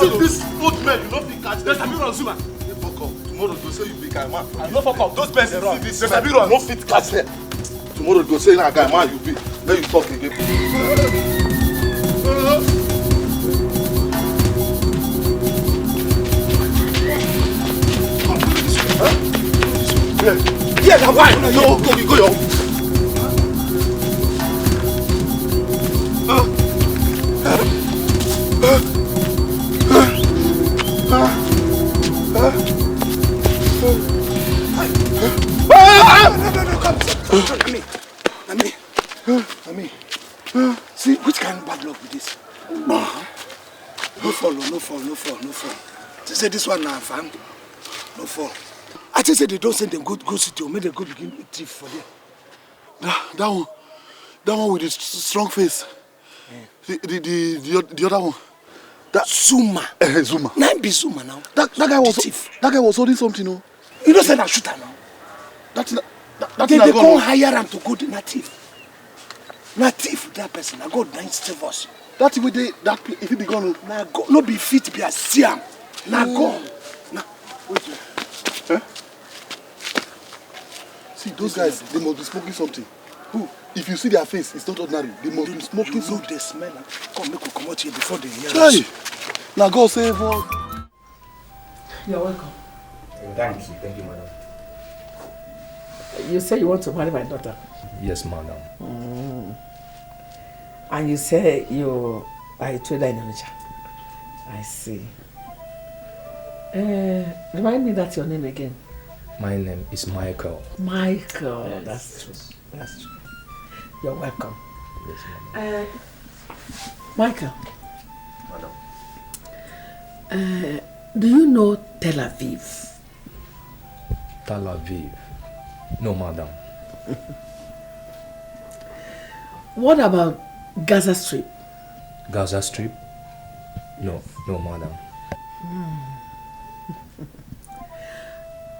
See this old man, you don't think catch them. Zuma. Fuck up. Tomorrow go say you be guy man. I no fuck up. Those men see this. There's a mirror. No fit catch them. Tomorrow go say na guy man you be. Then you talk again. Yes, I'm fine. No, go yo. Nami. See, which kind of bad luck with this? No fall. They say this one now, fam. No fall. I just say they don't send them go city or make them go begin thief for them. That one with the strong face. Yeah. The other one. That Zuma. Zuma. Now be Zuma now. That guy was thief. That guy was holding something, no? You don't say that shooter now. They can't hire him to go to native. Native that person. I go down save us. That's the way if he be gone. Now go. No be fit be a Siam. Now go. Now wait. Huh? See those guys, they must be smoking something. Who? If you see their face, it's not ordinary. They must be smoking something. They smell. Come make we come out here before they hear us. Now go save one. You're welcome. Thank you, madam. You say you want to marry my daughter? Yes, madam. And you say you are a trader in Onitsha. I see. Remind me that's your name again. My name is Michael. Michael, yes. That's true. You're welcome. Yes, madam. Michael. Madam. Do you know Tel Aviv? Tel Aviv? No, madam. What about Gaza Strip? Gaza Strip? No, madam.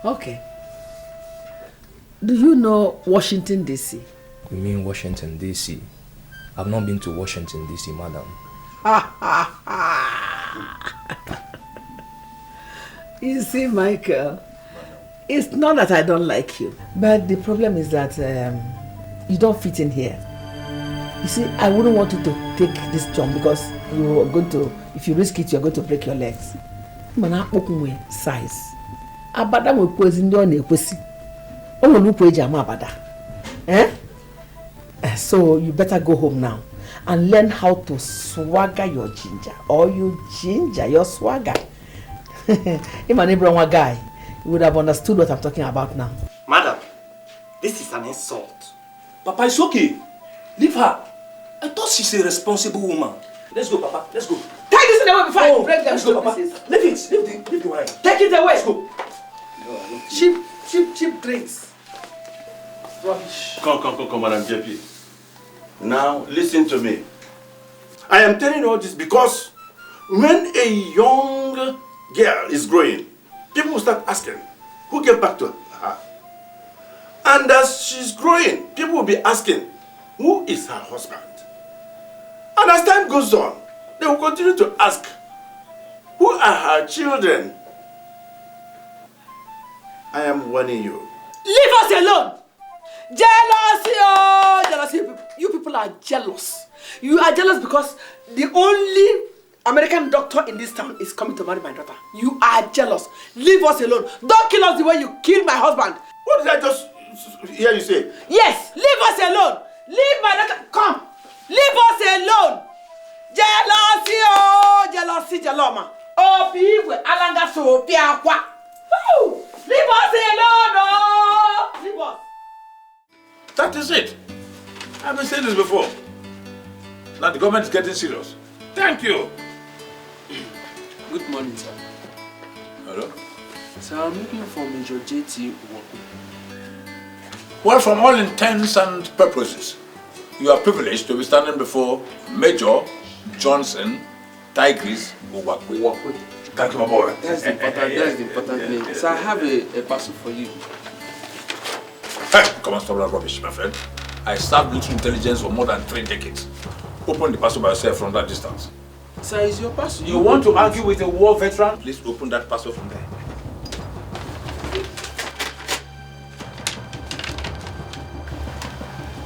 Okay. Do you know Washington, D.C.? You mean Washington, D.C.? I've not been to Washington, D.C., madam. You see, Michael, it's not that I don't like you, but the problem is that you don't fit in here. You see, I wouldn't want you to take this jump because you are going to, if you risk it, you're going to break your legs. Man, size. Abada will pose in your nekwesi. Oh, no page abada. So you better go home now and learn how to swagger your ginger, or you ginger your swagger. If my neighbor was a guy, you would have understood what I'm talking about now. Madam, this is an insult. Papa, it's okay. Leave her. I thought she's a responsible woman. Let's go, Papa. Let's go. Take this away before I break them. Let's go, Papa. Leave it. Leave the wine. Take it away. Let's go. Cheap drinks. Rubbish. Come, Madam JP. Now, listen to me. I am telling you all this because when a young girl is growing, people will start asking, who gave back to her? And as she's growing, people will be asking, who is her husband? And as time goes on, they will continue to ask, who are her children? I am warning you. Leave us alone! Jealousy, oh, jealousy. You people are jealous. You are jealous because the only American doctor in this town is coming to marry my daughter. You are jealous. Leave us alone. Don't kill us the way you killed my husband. What did I just hear you say? Yes, leave us alone. Leave my daughter. Come. Leave us alone. Jealousy, oh, jealousy, jaloma. Oh, people, alanga so piakwa. Leave us alone, oh. Leave us. That is it. I've been saying this before. Now the government is getting serious. Thank you. Good morning, sir. Hello? Sir, I'm looking for Major JT Uche. Well, from all intents and purposes, you are privileged to be standing before Major Johnson Tigris Uche. Thank you, my boy. That's the important name. Sir, I have a parcel for you. Hey, come and stop that rubbish, my friend. I served military intelligence for more than 3 decades. Open the parcel by yourself from that distance. Sir, is your parcel? You want to argue with a war veteran? Please open that parcel from there.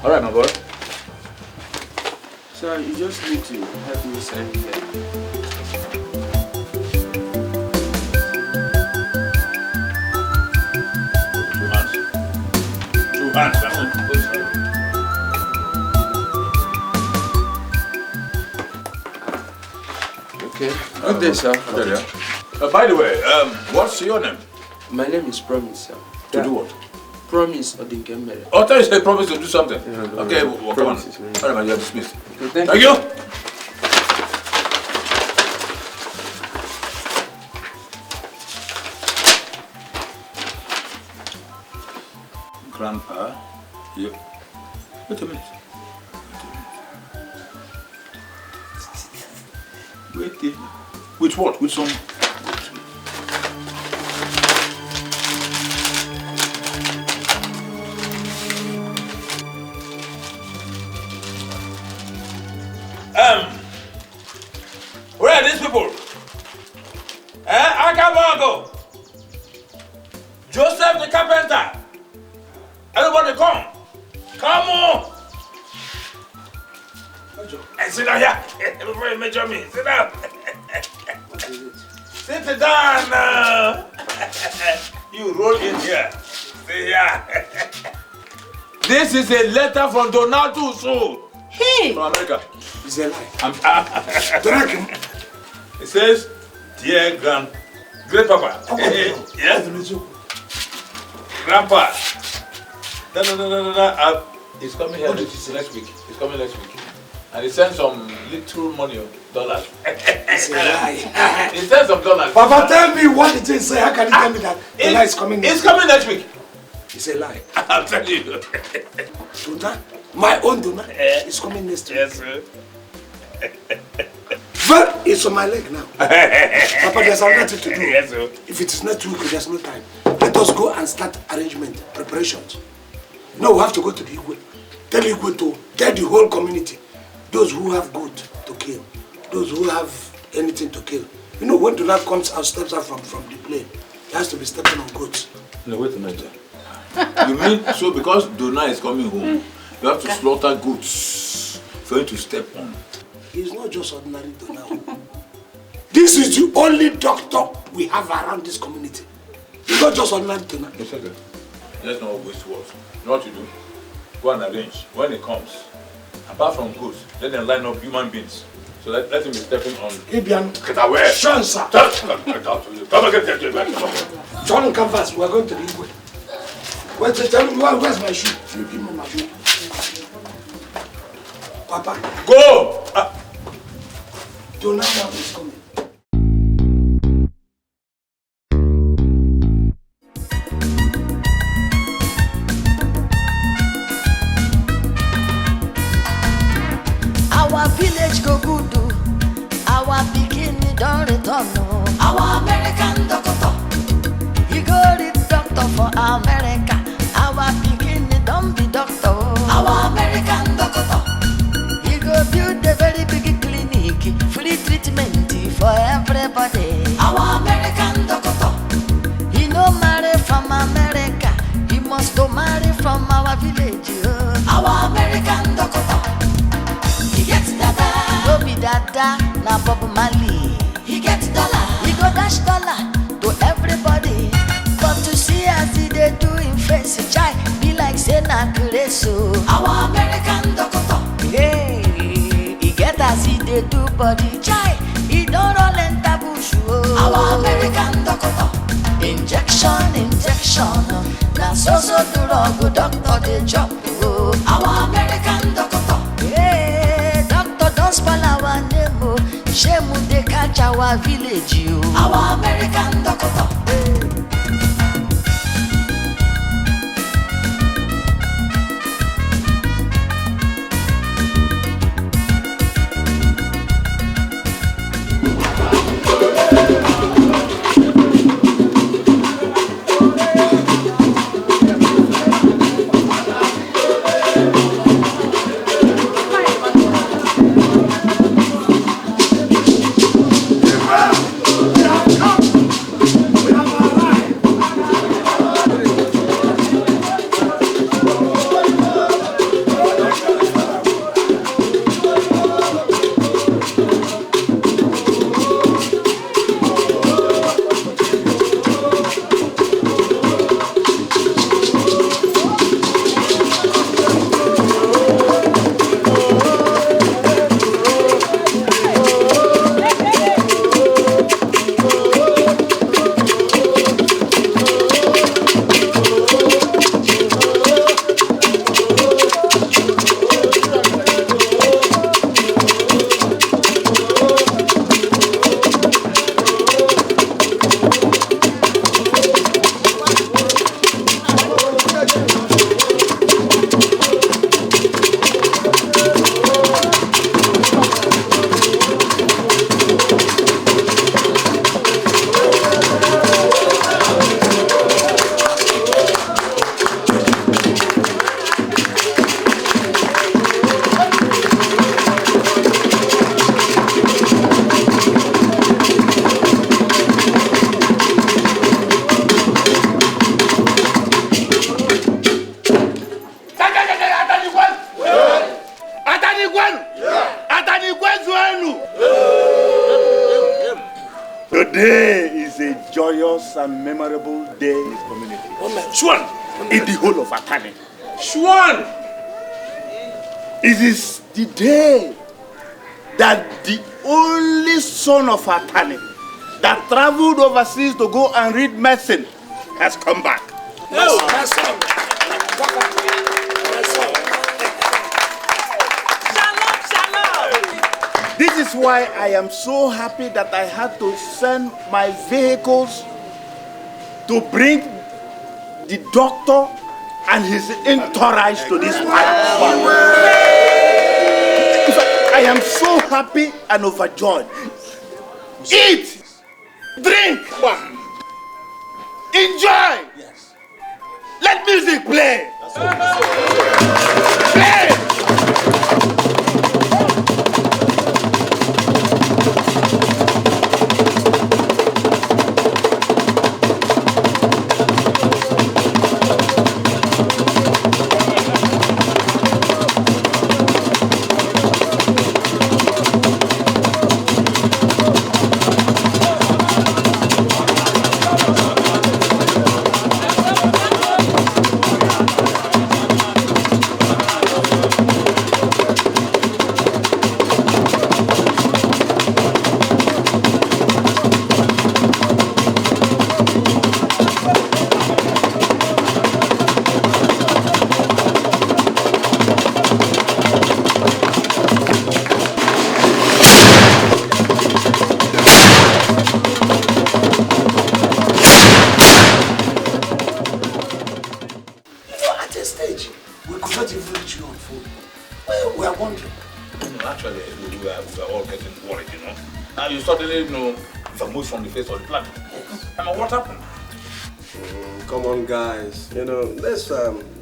All right, my boy. Sir, you just need to help me sign here. Two hands, my friend. Okay. Good day, sir. By the way, what's your name? My name is Promise, sir. To do what? Promise Odinkemere. Oh, I thought you said promise to do something. No, okay, no, well, come on. promise. All right, man, you are dismissed. Okay, thank you. you. Grandpa, you. Wait a minute. Wait. With what? With some. Where are these people? Akabago, Joseph the carpenter. Everybody come. Come on. Hey, sit down here. Before you measure me. Sit down. Sit down. You roll in here. Stay here. This is a letter from Donato Uche. Hey. From America. It's a lie. Drag him. It says, dear great papa. Yes. Grandpa. No. He's coming here next week. He's coming next week. And he sent some little money of dollars. It's a lie. He sent some dollars. Papa, tell me what it is. How can you tell me that the lie is coming next week? It's coming next week. It's a lie. I'll tell you. Dona, my own Dona is coming next week. Yes, sir. But it's on my leg now. Papa, there's another thing to do. Yes, sir. If it is next week, there's no time. Let us go and start arrangement, preparations. No, we have to go to the Igwe. Tell Igwe to get the whole community. Those who have good to kill, those who have anything to kill, You know, when Donald comes out, steps out from the plane, he has to be stepping on goats. No, wait a minute. You mean, so because Donald is coming home, you have to slaughter goats for him to step on? He's not just ordinary Donald. This is the only doctor we have around this community. He's not just ordinary Donald. It's okay. Let's not waste words. You know what you do? Go and arrange. When he comes, apart from goats, let them line up human beings. So let him be stepping on. Ibian. Get away! Sean, sir. Come and get John, come fast. We're going to the Igwe. Wait, tell me, where's my shoe? You give me my shoe. Papa. Go! Donald is coming. Our village go good, our bikini don't return. Our American doctor, he go the doctor for America. Our bikini don't be doctor. Our American doctor, he go build a very big clinic, free treatment for everybody. Our American doctor, he no marry from America, he must go marry from our village. Our American doctor. No be dada, na Bob Marley. He gets dollar, he go dash dollar to everybody. But to see as he dey do him face, chai be like say na Creso. Our American doctor, hey, he get as he dey do body, chai he don't roll enter bush. Our American doctor, injection, na so drug doctor dey chop. Our American doctor. Don't spoil our name, oh. Shame they catch our village, oh. Our American doctor. Today is a joyous and memorable day in this community. Swan! In the whole of Atani. Swan! It is the day that the only son of Atani that traveled overseas to go and read medicine has come back. No. This is why I am so happy that I had to send my vehicles to bring the doctor and his entourage to this party. I am so happy and overjoyed. Eat, drink, enjoy. Let music play. Play. Well, we are wondering. No, actually, we are all getting worried, you know. Now you suddenly, vamoose from the face of the planet. I mean, what happened? Come on, guys. Let's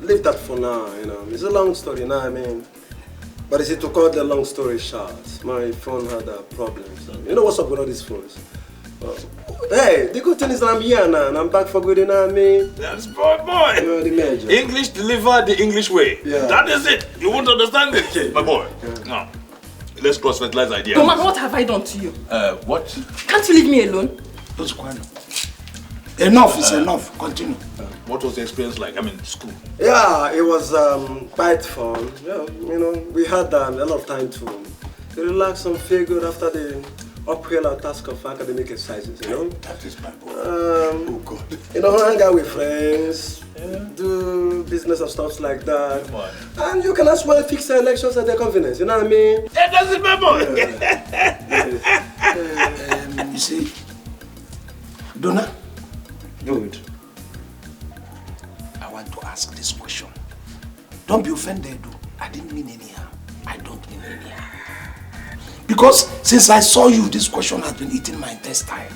leave that for now. It's a long story, you know what I mean? But is it to cut the long story short? My phone had problems. You know what's up with all these phones? Hey, the good thing is that I'm here now and I'm back for good, you know what I mean? That's boy. The major. English delivered the English way. Yeah. That is it. You won't understand it, my boy. Yeah. Now, let's cross-fertilize ideas. No, man, what have I done to you? What? Can't you leave me alone? Enough is enough. Continue. What was the experience like? I mean, school. Yeah, it was quite fun. Yeah, we had a lot of time to relax and feel good after the uphill task of academic exercises, That is my boy. Oh God. Hang out with friends, do business and stuff like that. And you can as well fix the elections at their convenience, you know what I mean? That is my boy. You see, Donna? Good. I want to ask this question. Don't be offended, though. I didn't mean any harm. I don't mean any harm. Because since I saw you, this question has been eating my intestine.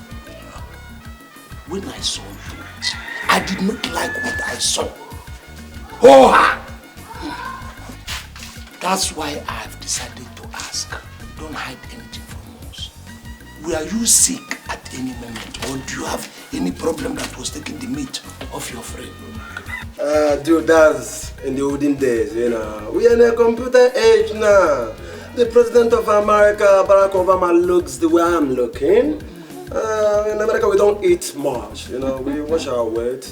When I saw you, I did not like what I saw. Oh! That's why I have decided to ask. Don't hide anything from us. Were you sick at any moment, or do you have any problem that was taking the meat of your friend? Dude, that's in the olden days, We are in a computer age now. The president of America, Barack Obama, looks the way I'm looking. In America, we don't eat much, We wash our weight.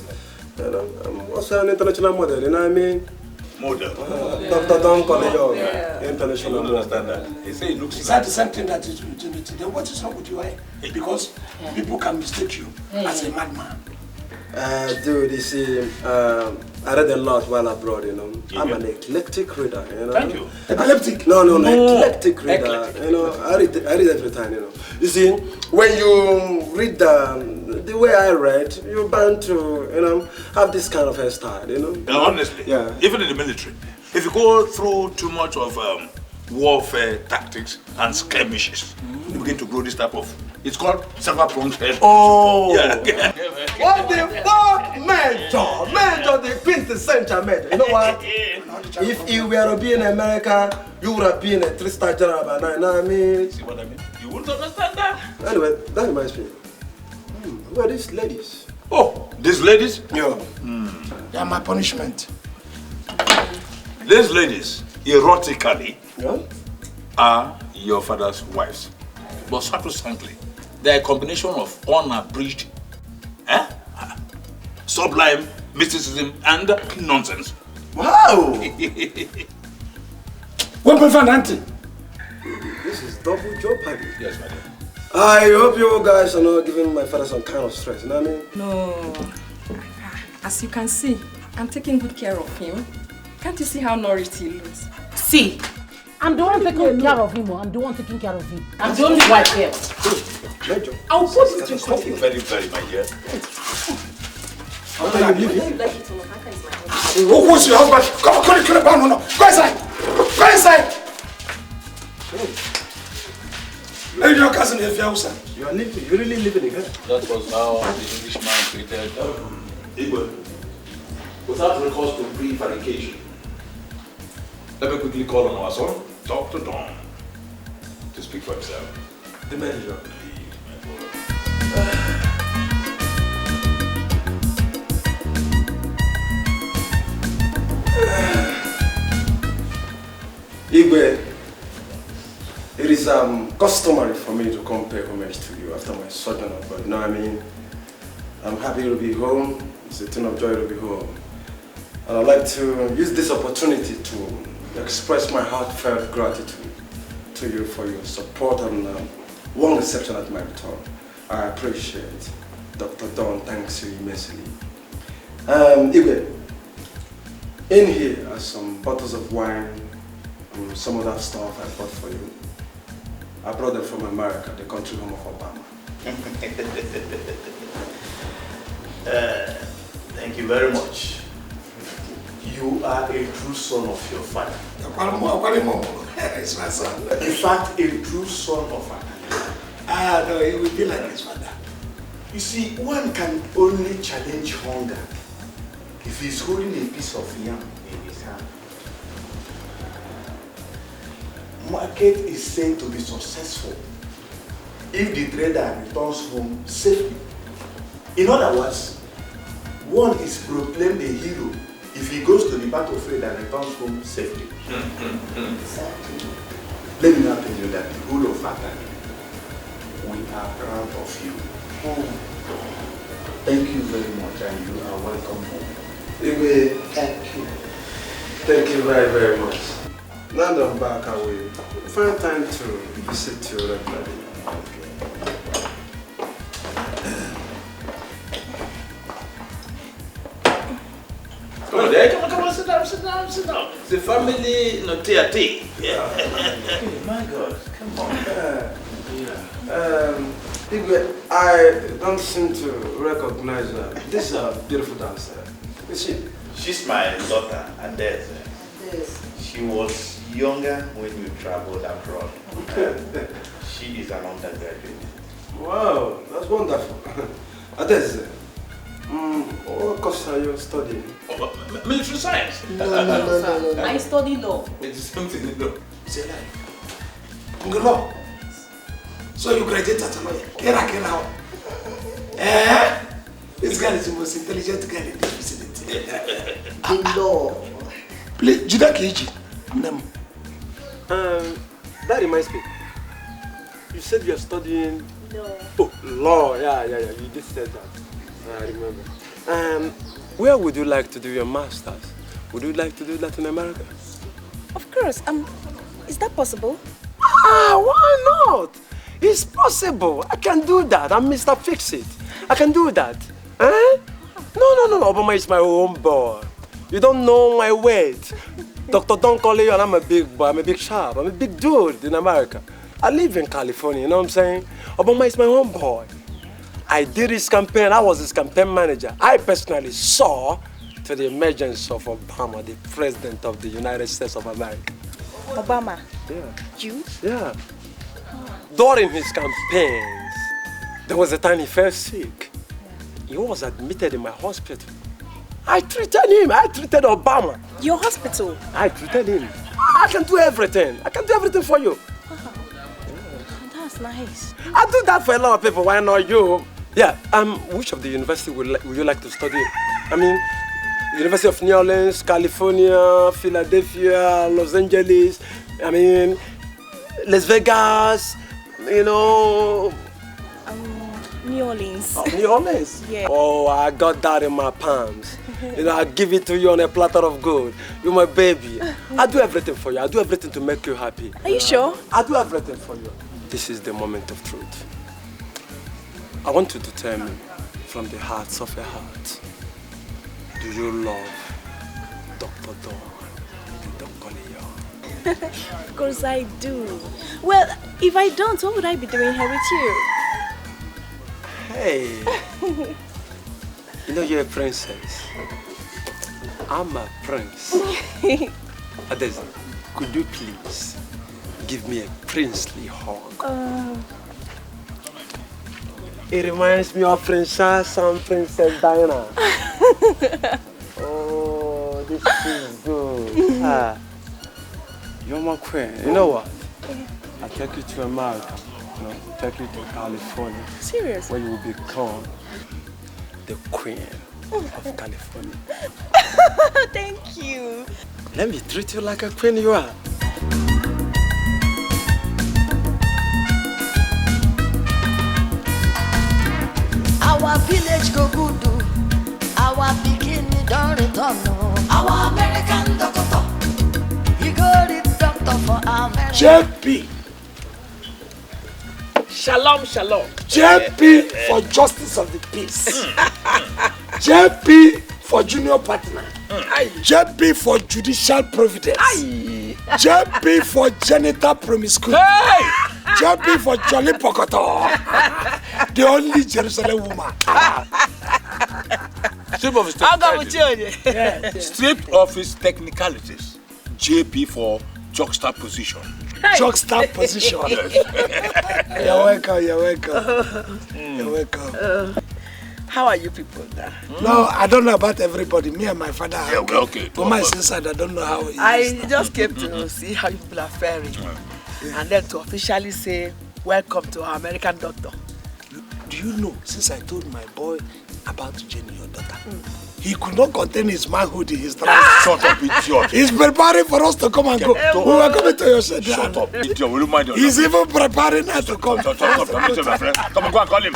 I'm also an international model, you know what I mean? Model. Dr. Don Corleone, international model. Understand that? He say it looks. Is that the same thing that is written? Then what is wrong with you, Because people can mistake you as a madman. Dude, you see, I read a lot while abroad, I'm an eclectic reader, Thank you. Eclectic? No, eclectic reader. I read every time, You see, when you read the way I read, you're bound to, have this kind of hairstyle, Honestly, Yeah. Even in the military, if you go through too much of warfare tactics and skirmishes, you begin to grow this type of. It's called several-pronged hair. Oh! Yeah. What the fuck, Major? Major, the quintessential Major. You know what? If you were to be in America, you would have been a 3-star general by now, you know what I mean? See what I mean? You wouldn't understand that. Anyway, that reminds me. Who are these ladies? Oh, these ladies? Yeah. They are my punishment. These ladies, erotically, yeah? are your father's wives. But sacrosanctly, they're a combination of unabridged, sublime mysticism and nonsense. Wow! 1.5 auntie. This is double jeopardy. Yes, my dear. I hope you guys are not giving my father some kind of stress, you know what I mean? No. As you can see, I'm taking good care of him. Can't you see how nourished he looks? See, I'm the one taking care of him, I'm the one taking care of him. I'm the only wife here. I'll put it to Thank you very, very, my dear. How can you leave him? Oh, who's your husband? Come on, no. Go inside! Go inside! Hey, your cousin, if you're really living in here? That was how the Englishman created Ebube. Without recourse to prevarication. Let me quickly call on our son, Dr. Don, to speak for himself. The manager. Igwe, it is customary for me to come pay homage to you after my sojourn abroad. You know what I mean? I'm happy to be home. It's a thing of joy to be home. And I'd like to use this opportunity to express my heartfelt gratitude to you for your support and warm reception at my return. I appreciate it. Dr. Don thanks you immensely. Igwe, in here are some bottles of wine and some other stuff I bought for you. I brought them from America, the country home of Obama. Thank you very much. You are a true son of your father. It's my son. In fact, a true son of father. Ah, no, he will be like his father. You see, one can only challenge hunger if he's holding a piece of yam in his hand. Market is said to be successful if the trader returns home safely. In other words, one is proclaimed a hero if he goes to the battlefield and returns home safely. Exactly. Let me now tell you that the whole of Atani, we are proud of you. Thank you very much, and you are welcome home. Ebube, thank you. Thank you very, very much. Now that I'm back, I will find time to visit you regularly. Come on, there. Come on, sit down. The family, no tea. Yeah. My God, come on. Ebube, I don't seem to recognize her. This is a beautiful dancer. Is she? She's my daughter, and yes. She was younger when you traveled abroad. She is an undergraduate. Wow, that's wonderful. Adese, what course are you studying? Military science. No. I study law. It's something you know. It's a lie. Law. So you graduate as a lawyer. Kera. This girl is the most intelligent girl in the vicinity. The law. Please, Judah Keiji. That reminds me. You said you are studying law. Oh, law. Yeah. You did say that. I remember. Where would you like to do your masters? Would you like to do that in America? Of course. Is that possible? Why not? It's possible. I can do that. I'm Mr. Fix-It. I can do that. Eh? No. Obama is my home boy. You don't know my weight. Doctor don't call you and I'm a big boy. I'm a big sharp. I'm a big dude in America. I live in California, you know what I'm saying? Obama is my home boy. I did his campaign. I was his campaign manager. I personally saw to the emergence of Obama, the president of the United States of America. Obama? Yeah. You? Yeah. During his campaigns, there was a time he fell sick. He was admitted in my hospital. I treated him. I treated Obama. Your hospital? I treated him. I can do everything. I can do everything for you. That's nice. I do that for a lot of people. Why not you? Yeah. Which of the university would you like to study? I mean, University of New Orleans, California, Philadelphia, Los Angeles. I mean, Las Vegas. You know. New Orleans. Oh, New Orleans? Yeah. Oh, I got that in my palms. I'll give it to you on a platter of gold. You're my baby. I do everything for you. I do everything to make you happy. Are you sure? I do everything for you. This is the moment of truth. I want you to tell me from the hearts of your heart. Do you love Dr. Dawn, Dr. Leon? Of course I do. Well, if I don't, what would I be doing here with you? Hey, you know you're a princess. I'm a prince. Adesi, could you please give me a princely hug? It reminds me of Princess and Princess Diana. Oh, this is good. You're my queen. You know what? I'll take you to America. Take you to California. Serious? Where you will become the queen of California. Thank you. Let me treat you like a queen you are. Our village go good. Our bikini don't return. Our American doctor. He got it doctor for America. JP. Shalom. JP for justice of the peace. JP for junior partner. JP for judicial providence. JP for janitor promiscuity. JP for Jolly Pokoto. The only Jerusalem woman. Strip office technicalities. Strip office technicalities. JP for juxtaposition. Juxtaposition. Yes. You're welcome. You're welcome. How are you people now? No, I don't know about everybody. Me and my father are okay. But my sister, I don't know how it is. I just came to see how you people are faring. And then to officially say, welcome to our American doctor. Do you know, since I told my boy about Jenny, your daughter, he could not contain his manhood in his trance. Shut up, idiot. He's preparing for us to come and go. We were coming to your shed. Shut up, idiot. Will you mind your He's even preparing us to come. Shut up, my friend. Come on, go and call him.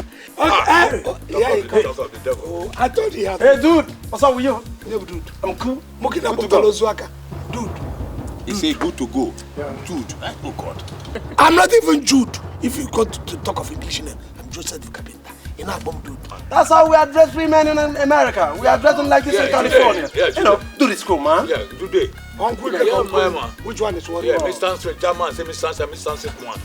Yeah, he comes. Oh, I told you. Hey, dude. What's up with you? Yeah, dude. I'm cool. Dude. He said good to go. Dude. Oh, God. I'm not even Jude. If you got to talk of English name, I'm Joseph the Carpenter. You're not bomb dude. That's how we address women in America. We address them like this in California. You know, do this cool, man. Yeah, do they? Uncle, which one is what? Yeah, Mr. German, say Mr. one.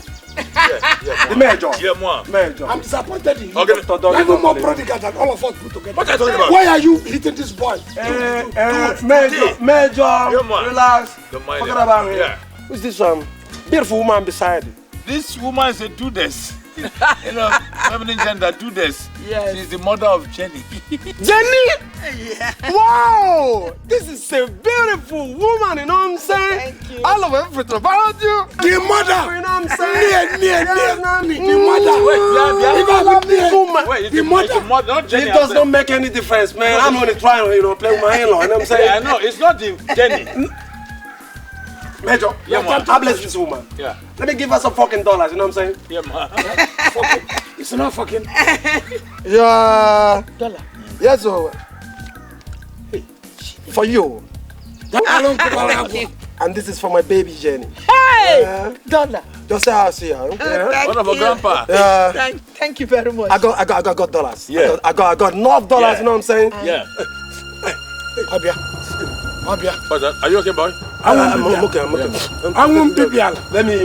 The major. Yeah, moi. Major. I'm disappointed in you. Okay. You're even more prodigal than all of us put together. What are you talking about? Why are you hitting this boy? Major, relax. Don't mind Forget about me. Yeah. Who's this beautiful woman beside you? This woman is a Dudes. You know, feminine gender, Dudes. Yes. She's the mother of Jenny. Jenny? Yeah. Wow! This is a beautiful woman, you know what I'm saying? Thank you. I love everything about you. The mother! You know what I'm saying? The mother! Wait, the mother! Not Jenny. It does not make any difference, man. I'm only trying to, play with my in-law, you know what I'm saying? Yeah, I know, it's not the Jenny. Major, I bless this woman. Yeah. Let me give her some fucking dollars, you know what I'm saying? Yeah, man. It's not fucking. Yeah. Dollar. Yes, so. For you. And this is for my baby Jenny. Hey! Dollar. Just say how I see her. Thank What about you. Grandpa? Thank you very much. I got dollars. Yeah. I got enough dollars, you know what I'm saying? Yeah. Abia. What's that? Are you okay, boy? I'm okay. I won't be Let me,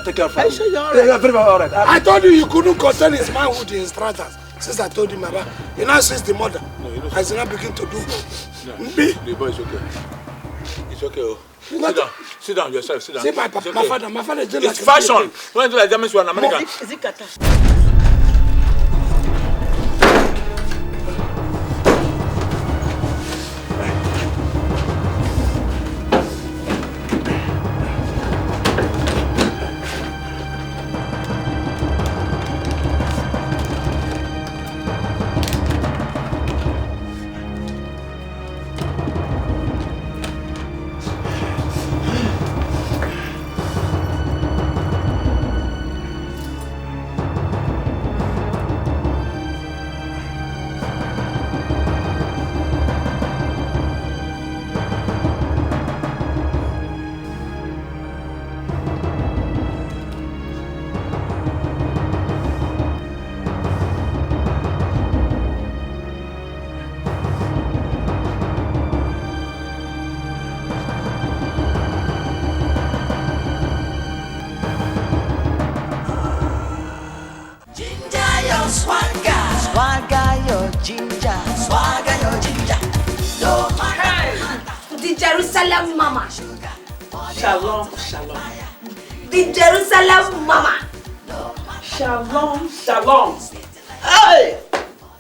take care of her. Are you sure you're all right? Yeah, very well, all right. I told you couldn't contain his manhood in his trousers. Since I told him about, he now sees the mother. I said, now begin to do. The boy is okay. It's okay. Oh. Sit down yourself. Sit down. See my papa, my father is just it's fashion. When do like that means you are an American? Is it Qatar? The Jerusalem Mama. Shalom, shalom. The Jerusalem Mama. Shalom, shalom. Hey!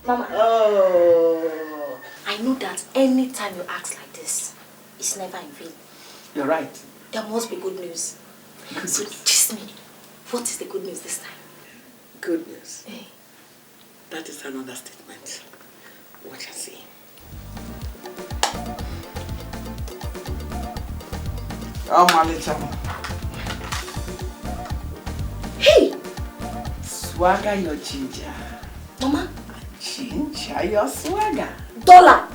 Mama. Oh. I know that anytime you ask like this, it's never in vain. You're right. There must be good news. So just me. What is the good news this time? Good news. Hey. That is another statement. Watch and see. Oh, my little. Hey! Swagger your ginger. Mama? Ginger your swagger. Dollar!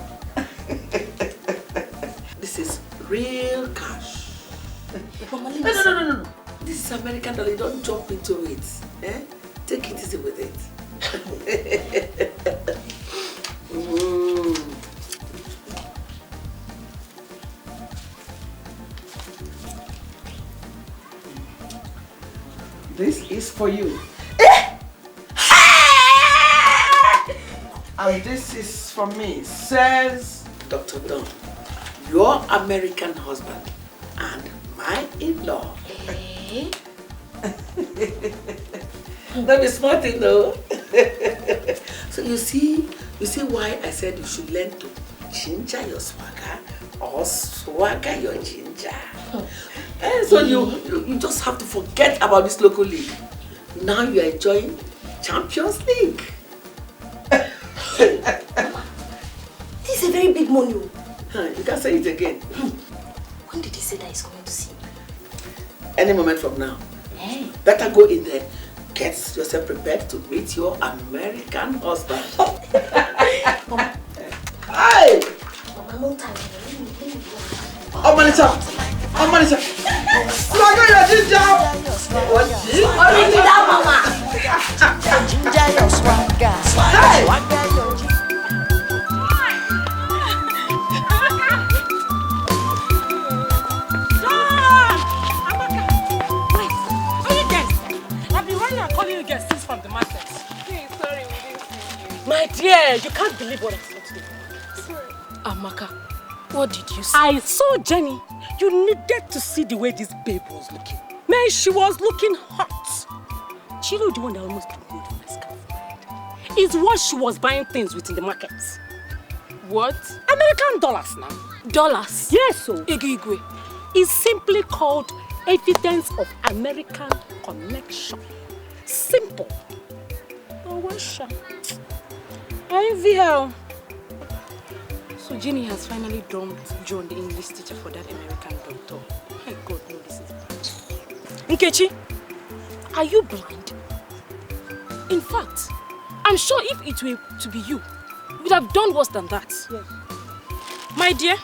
This is real cash. Mama, No. This is American dollar. Don't jump into it. Eh? Take it easy with it. This is for you. And this is for me, says Dr. Don, your American husband and my in-law. That is smart, you know. So you see why I said you should learn to ginger your swagger or swagger your ginger. And so you just have to forget about this local league. Now you are enjoying Champions League. This is a very big money. You can say it again. When did he say that he's coming to see me? Any moment from now. Hey. Better go in there. Get yourself prepared to meet your American husband. Hi! Oh, manager! Swagger your ginger! What? Original mama! Ginger your swagger. Hey! Swagger your ginger. From the market. Hey, sorry, we didn't see you. My dear, you can't believe what I saw today. Sorry. Amaka, what did you say? I saw Jenny. You needed to see the way this babe was looking. Man, she was looking hot. She know the one that almost put me into my scarf. Is what she was buying things with in the market. What? American dollars now. Dollars? Yes, so. Igwe. It's simply called evidence of American connection. Simple. Oh, Washa. I envy her. So Jenny has finally dumped John, the English teacher, for that American doctor. My God, no, this is bad. Nkechi, are you blind? In fact, I'm sure if it were to be you, you would have done worse than that. Yes. My dear,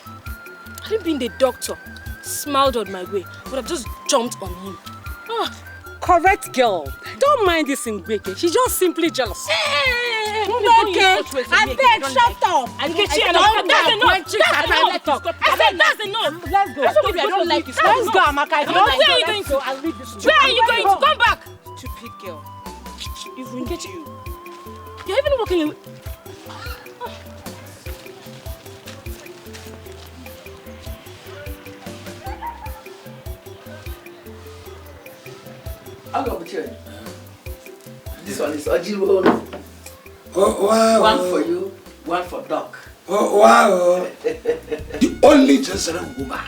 had it been the doctor smiled on my way, I would have just jumped on him. Ah. Correct girl. Don't mind this Ngweke. She's just simply jealous. Hey, Ngweke, I beg, shut up. That's enough. I said that's enough. Let's go. Let's go, Amaka. Where are you going to? I'll leave this. Where are you going to? Come back. Stupid girl. If we get you, you're even walking away. I'll go with you. This one is Ojibo. Oh, wow. One for you, one for Doc. Oh, wow. The only Jerusalem woman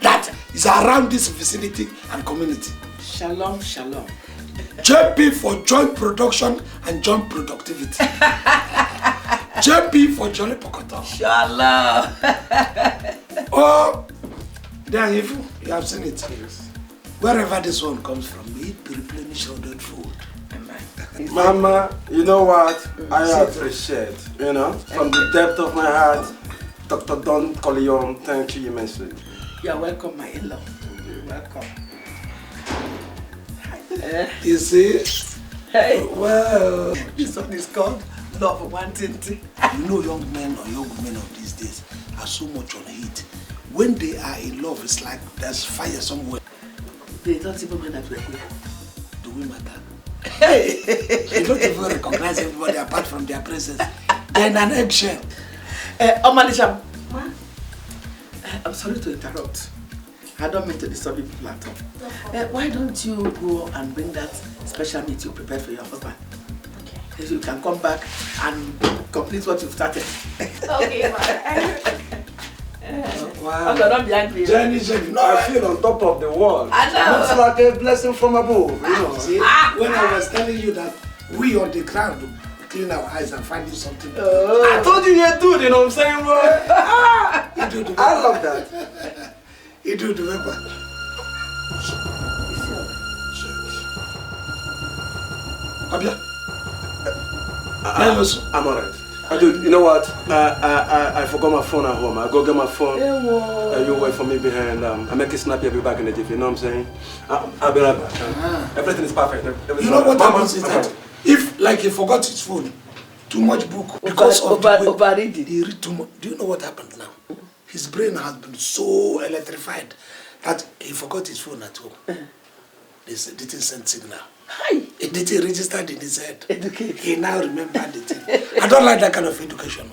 that is around this vicinity and community. Shalom, shalom. JP for joint production and joint productivity. JP for Jolly Pokoto. Shalom. Oh, there you have seen it. Yes. Wherever this one comes from, we replenish our dead food. Mama, you know what? I appreciate, from the depth of my heart, Dr. Don Corleone, thank you immensely. You're welcome, my in-law. You're welcome. You see? Hey. Well, this one is called Love Wanting. You know, young men or young women of these days are so much on heat. When they are in love, it's like there's fire somewhere. They don't even know that we're here. Do we matter? Hey! They don't even recognize everybody apart from their presence. They're in an eggshell. Omalisham, I'm sorry to interrupt. I don't mean to disturb you people at all. Why don't you go and bring that special meat you prepared for your husband? Okay. So you can come back and complete what you've started. Okay, ma. Wow. Don't be angry. Jenny, no, I feel on top of the world. I know. Looks like a blessing from above, See, when I was telling you that we on the ground clean our eyes and find you something. I told you you're dude, you know what I'm saying, bro? You do the paper. I love that. You do the paper. Abia. I'm alright. Dude, you know what? I forgot my phone at home. I go get my phone. You wait for me behind. I make it snappy. I'll be back in the jiffy. You know what I'm saying? I'll be right back. Everything is perfect. You know what happens is that if, like, he forgot his phone, too much book because of the way he read too much. Do you know what happened now? His brain has been so electrified that he forgot his phone at home. They didn't send signal. Hi. The thing registered in his head. He now remembered the thing. I don't like that kind of education.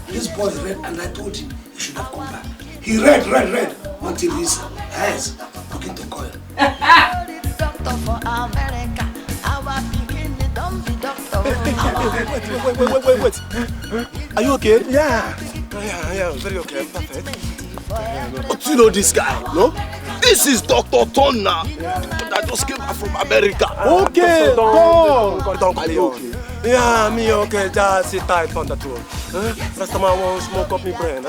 This boy read and I told him he should have come back. He read until his eyes began to coil. Doctor for America. Our bikini don't be doctor. Wait. Are you okay? Yeah, very okay. Perfect. But you know this guy, no? This is Dr. Tonna that just came back from America. Okay, don't are you okay? Yeah, me okay. Just sit tight on the throne. First time I want to smoke up my brain.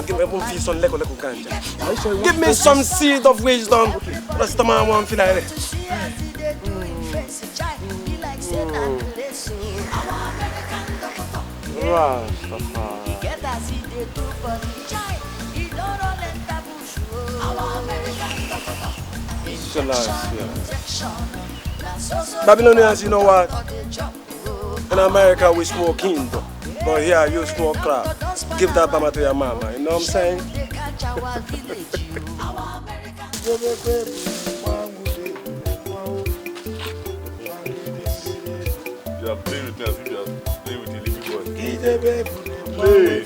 Give me one piece on lego ganja. Give me some seed of wisdom. First time I want to feel like it. Babylonians, you know what? In America we smoke Hindu, but here you smoke crap. Give that bama to your mama, you know what I'm saying? You are playing with me as if you are playing with a living boy. Play.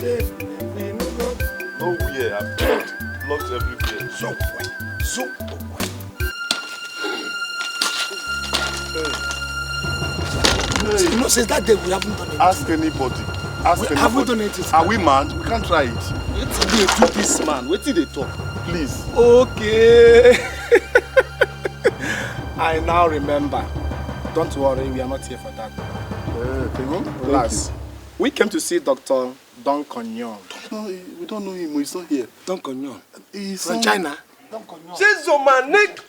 Nowhere, I've blocked everywhere. So. You know, since that day we haven't done anything. Ask anybody. We haven't done anything. Are we mad? We can't try it. What did they do this man? What did they talk? Please. Okay. I now remember. Don't worry, we are not here for that. Relax. We came to see Dr. Don Cognon. No, we don't know him. He's not here. Don Cognon. He's from China. Don Cognon. Chizomanik.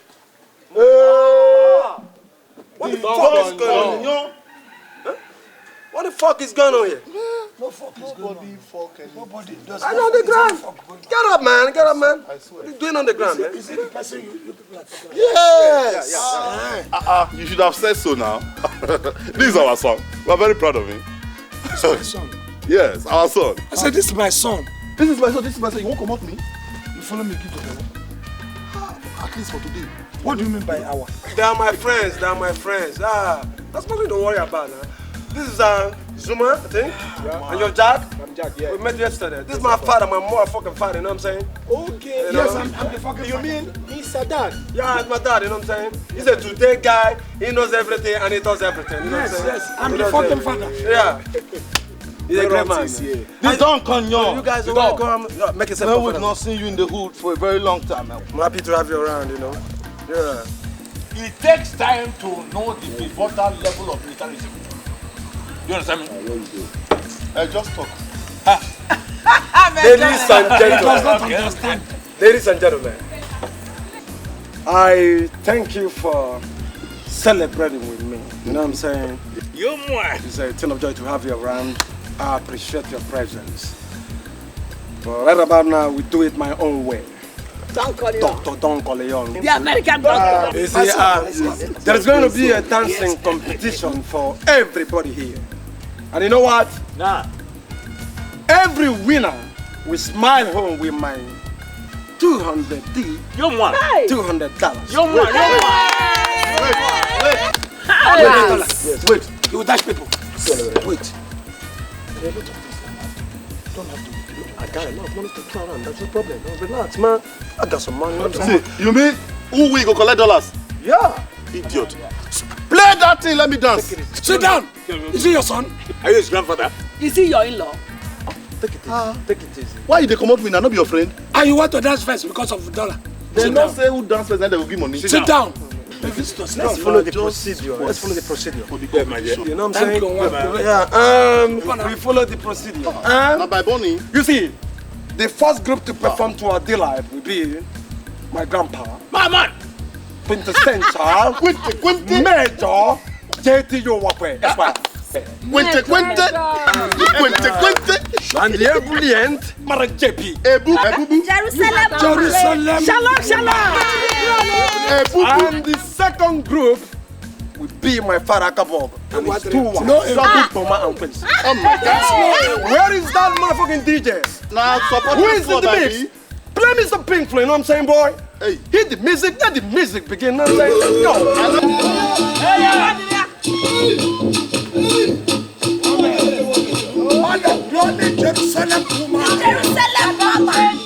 What the fuck is going on? What the fuck is going on here? No fuck is going on. Nobody does. I'm on the ground. Get up, man. I swear. What are you doing on the ground, man? Is it the person you people are talking about? Yes. You should have said so now. This is our son. We are very proud of him. This is my son. Yes, our son. I said, this is my son. This is my son. You won't come out me? You follow me, give to them. At least for today. What do you mean by our? They are my friends. That's nothing to worry about now. This is Zuma, I think. Yeah. And your Jack? I'm Jack, yeah. We met yesterday. This is my father, my motherfucking father, you know what I'm saying? Okay, you yes, know? I'm the fucking You father. mean he's a dad? Yeah, it's my dad, you know what I'm saying? He's a today guy, he knows everything and he does everything, you know what I'm saying? Yes, I'm the fucking father. Yeah. He's a great man. This Don Cognon. You guys are welcome. No, make yourself comfortable. We've not seen you in the hood for a very long time now. I'm happy to have you around, you know? Yeah. It takes time to know the pivotal level of militarism. You understand me? Just talk. Ladies and gentlemen, I thank you for celebrating with me. You know what I'm saying? It's a thing of joy to have you around. I appreciate your presence. But right about now, we do it my own way. Dr. Don Corleone. The American doctor. You see, there's going to be a dancing competition for everybody here. And you know what? Every winner will smile home with my $200. $200. Wait. You will dash people. Wait. Don't have to. I got enough money to throw around. That's no problem. No, relax, man. I got some money. See, you mean who we go collect dollars? Yeah. Idiot. Play that thing, let me dance. Sit down. Is he your son? Are you his grandfather? Is he your in-law? Take it easy. Take it easy. Why they come out with me? I not be your friend. And you want to dance first because of the dollar? They don't say who dance first and they will give money. Sit down. Let's follow the procedure. Let's follow the procedure. You know what I'm saying? We follow the procedure. By Bonnie. You see, the first group to perform to our delight will be my grandpa. My man. Quintessential. Major. J.T. Yowakwe. Quinte. And the ebullient Marajepi. Ebube. Jerusalem. Shalom. And the second group will be my father Kabob and his two wives. Toma and Quincy. Oh my God. Where is that motherfucking DJ? Now support. Who is in the mix? Play me some Pink Floyd, you know what I'm saying, boy? Hey. Hit the music, let the music begin, you know what I'm saying? Let's go. Jerusalem woman. Jerusalem woman.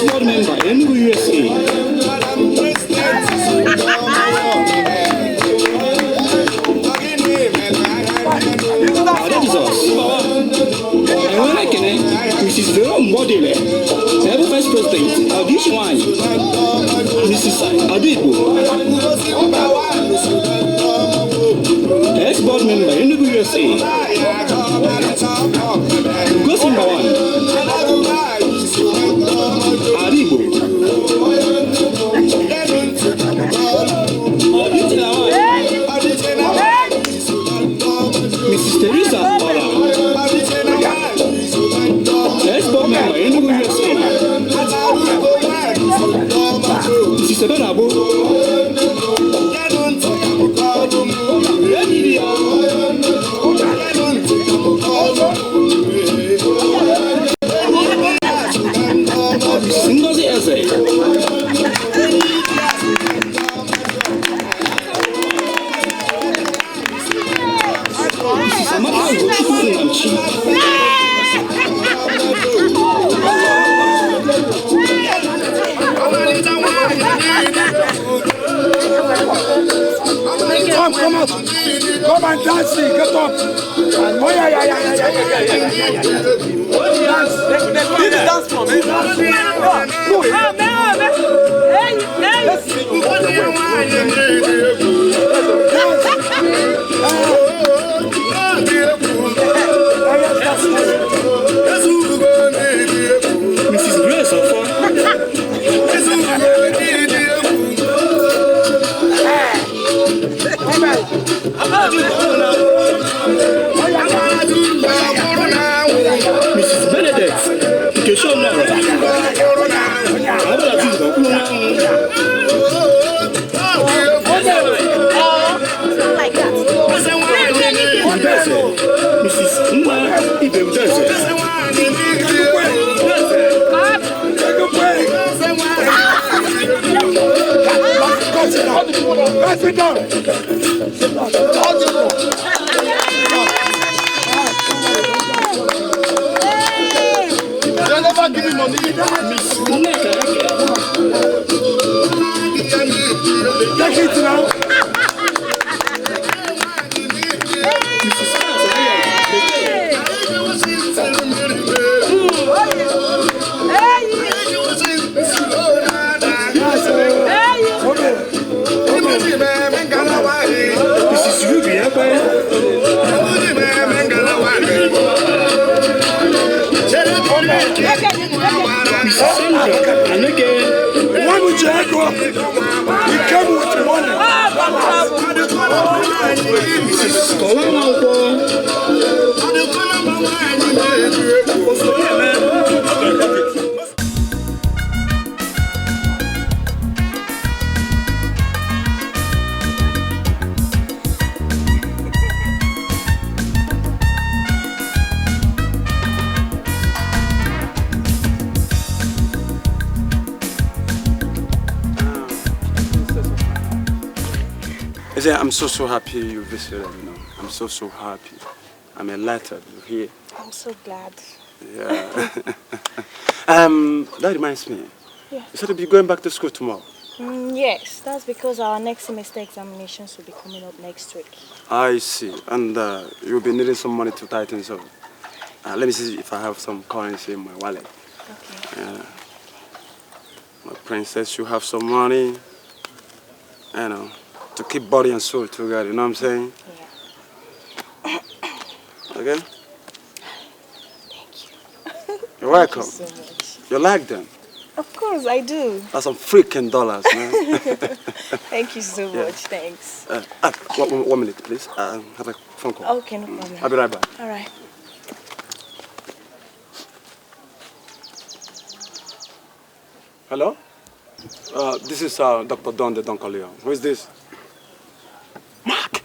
Board member, Nollywood USA. That is us. And when I can, Mrs. Vero Modele, the vice president of this one, Mrs. Adibo, ex-board member, Nollywood USA. Go number one. Adibo. Mrs. Teresa Ola. Ex-board member, Nollywood USA. Mrs. Ebenabo. Ngozi Eze. Samantha Uche Nanchi. Come out. Come and dance. Get up. Oh, yeah. Dance. Dance for me. Let's see. Mrs. Grace Ofo. Mrs. Benedict Keshona. Mrs. Nwa Ibemdeze. Sit down. They never give me money. Take it now. This is Ruby, and again, one Ochiagha, he came with money. I'm so happy you visited, I'm so happy. I'm elated you're here. I'm so glad. Yeah. That reminds me. Yeah. You said you'll be going back to school tomorrow. Yes, that's because our next semester examinations will be coming up next week. I see. And you'll be needing some money to tie things up. Let me see if I have some currency in my wallet. Okay. Yeah. My princess, you have some money, you know, to keep body and soul together, you know what I'm saying? Yeah. Okay? Thank you. You're welcome. Thank you so much. You like them? Of course, I do. That's some freaking dollars, man. Thank you so Yeah. much. Thanks. One minute, please. I have a phone call. Okay, no problem. I'll be right back. All right. Hello? This is Dr. Don de Don Corleone. Who is this? Mark!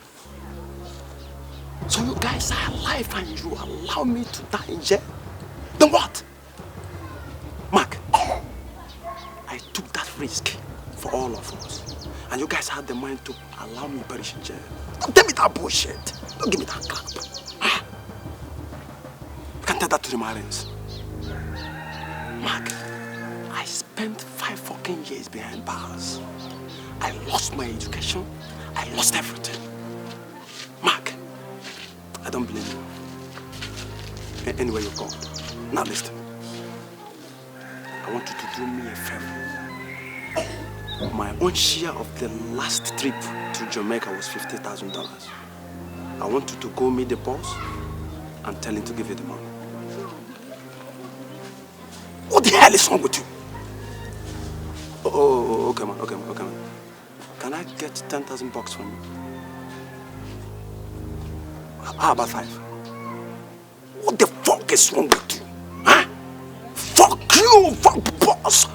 So you guys are alive and you allow me to die in jail? Then what? Mark, I took that risk for all of us. And you guys had the mind to allow me to perish in jail. Don't tell me that bullshit. Don't give me that crap. You can tell that to the Marines. Mark, I spent 5 fucking years behind bars. I lost my education. I lost everything. Mark, I don't blame you. Anyway, you're gone. Now listen. I want you to do me a favor. My own share of the last trip to Jamaica was $50,000. I want you to go meet the boss and tell him to give you the money. What the hell is wrong with you? Okay, man. Can I get 10,000 bucks from you? How about 5? What the fuck is wrong with you? Huh? Fuck you, fuck boss!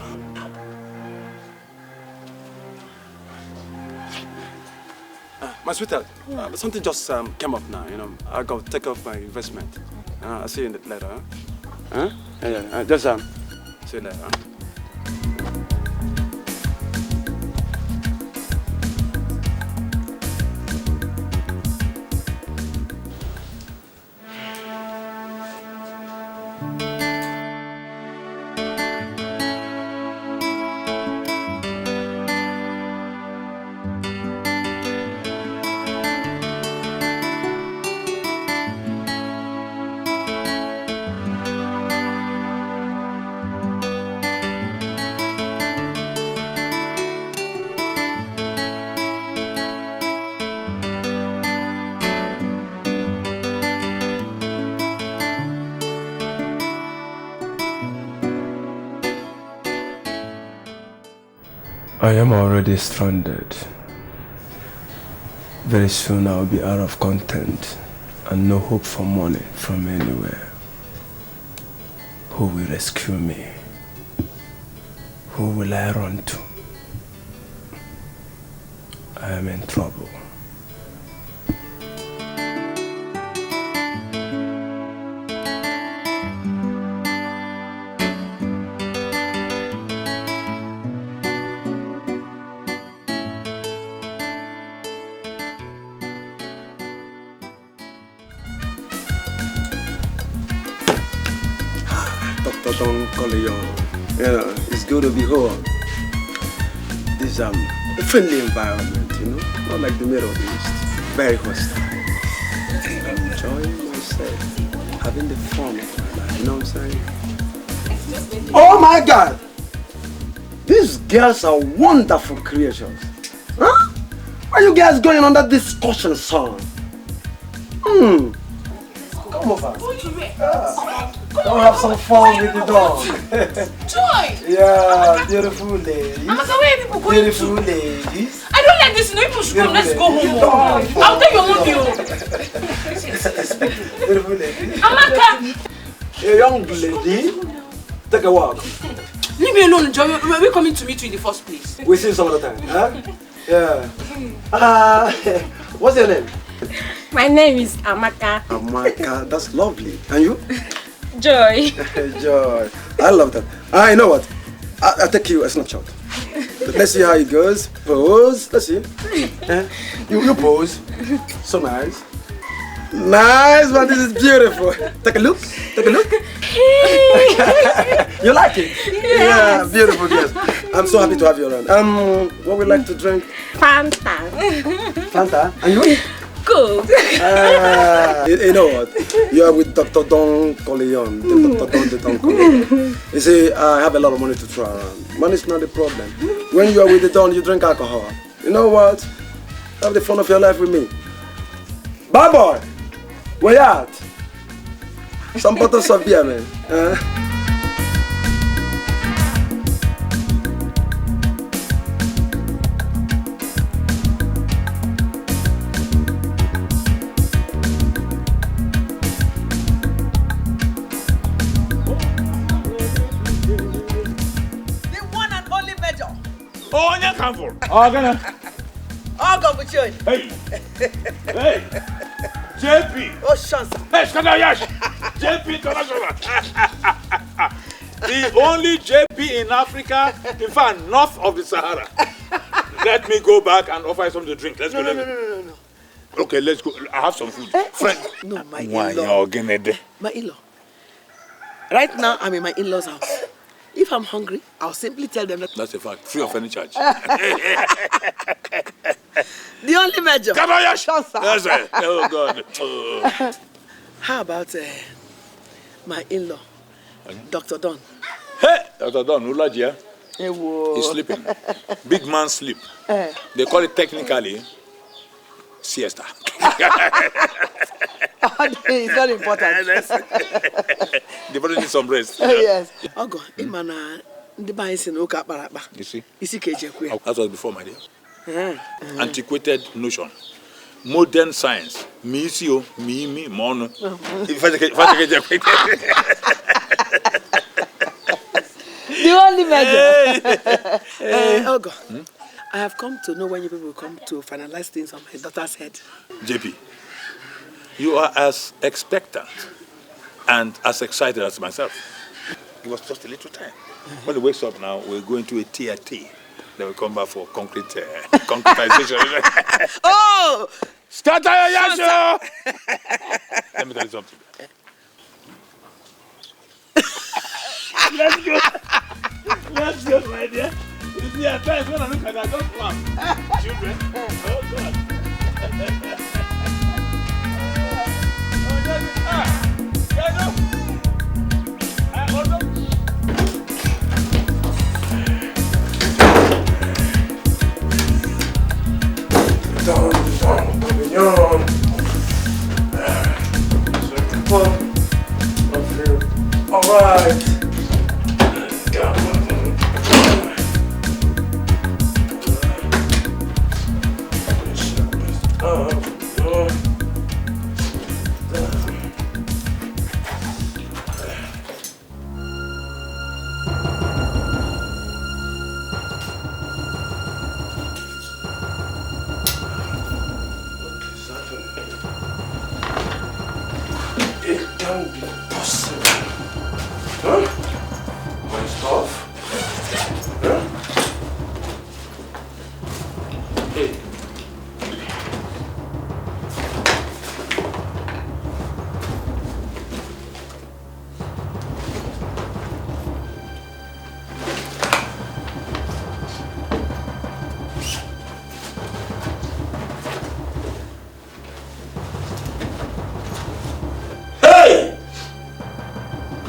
My sweetheart, something just came up now, you know. I got to take off my investment. I'll see you later, huh? Yeah. Just see you later, huh? I am already stranded. Very soon I'll be out of content and no hope for money from anywhere. Who will rescue me? Who will I run to? I am in trouble. Don Corleone. You know, it's good to be home. This a friendly environment, you know, not like the Middle East. Very hostile. I'm enjoying myself, having the fun of my life, you know what I'm saying? Oh my God! These girls are wonderful creatures. Huh? Why are you guys going on that discussion song? Come over. Don't have some fun with the dog. Joy! Yeah, beautiful ladies. Mama, where are people going Beautiful to? ladies. I don't like this. No, people should come. Let's go home. I'll tell your mom. Beautiful ladies. Amaka! A young lady. Take a walk. Leave me alone, Joy. Were we coming to meet you in the first place? We'll see you some other time. Huh? Yeah. What's your name? My name is Amaka. Amaka, that's lovely. And you? Joy. Joy. I love that. I know what? I'll take you a snapshot. Let's see how it goes. Pose. Let's see. You pose. So nice. Nice, man. This is beautiful. Take a look. Take a look. You like it? Yes. Yeah, beautiful. Yes. I'm so happy to have you around. What would you like to drink? Fanta. Fanta. And you? Good. You know what? You are with Dr. Don Corleone. Dr. Don the Don Corleone. You see, I have a lot of money to throw around. Money is not the problem. When you are with the Don, you drink alcohol. You know what? Have the fun of your life with me. Bye, boy. Where you at? Some bottles of beer, man. Oh, on your comfort. Oh, gonna. Oh, go with you. Hey. Hey. JP. Oh, Shansa. Hey, Skadayash. JP International. The only JP in Africa, in fact, north of the Sahara. Let me go back and offer you something to drink. Let's go. No. Okay, let's go. I have some food. Friend. No, my Why in-law. you're My in-law. Right now, I'm in my in-law's house. If I'm hungry, I'll simply tell them that. That's a fact. Free of any charge. The only major. Come on, yes. That's right. Oh, God. Oh. How about my in-law, Dr. Don? Hey, Dr. Don, Ulaji, Hey, whoa. he's sleeping. Big man sleep. They call it technically siesta. It's very important. The body needs some rest. Yes. Ogo, imana ndị ba anyị si na ụka akpara akpa. You see? Isi ka eji ekwe. That was before my day. Antiquated notion. Modern science. Me isi o, me mono. The only major. Ogo, I have come to know when you people will come to finalize things on my daughter's head. JP, you are as expectant and as excited as myself. It was just a little time. When he wakes up now, we're going to a TRT. Then we come back for concretization. Oh! Start your yasho! Let me tell you something. Let's go. Let's go, my dear. You see, at times when I look at that, I don't plan. Children. Oh, God. Alright.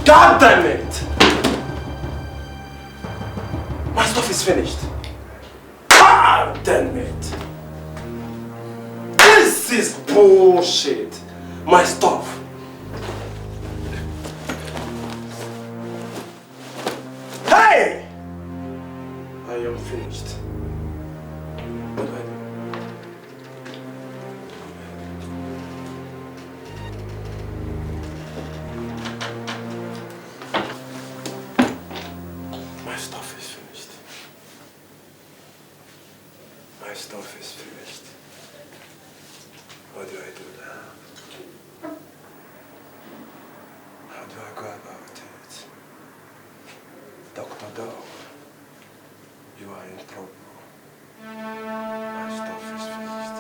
God damn it! My stuff is finished. God damn it! This is bullshit. My stuff. Hey! I am finished. What do I do? My stuff is finished. My stuff is finished. What do I do now? How do I go about it? Dr. Dog, you are in trouble. My stuff is finished.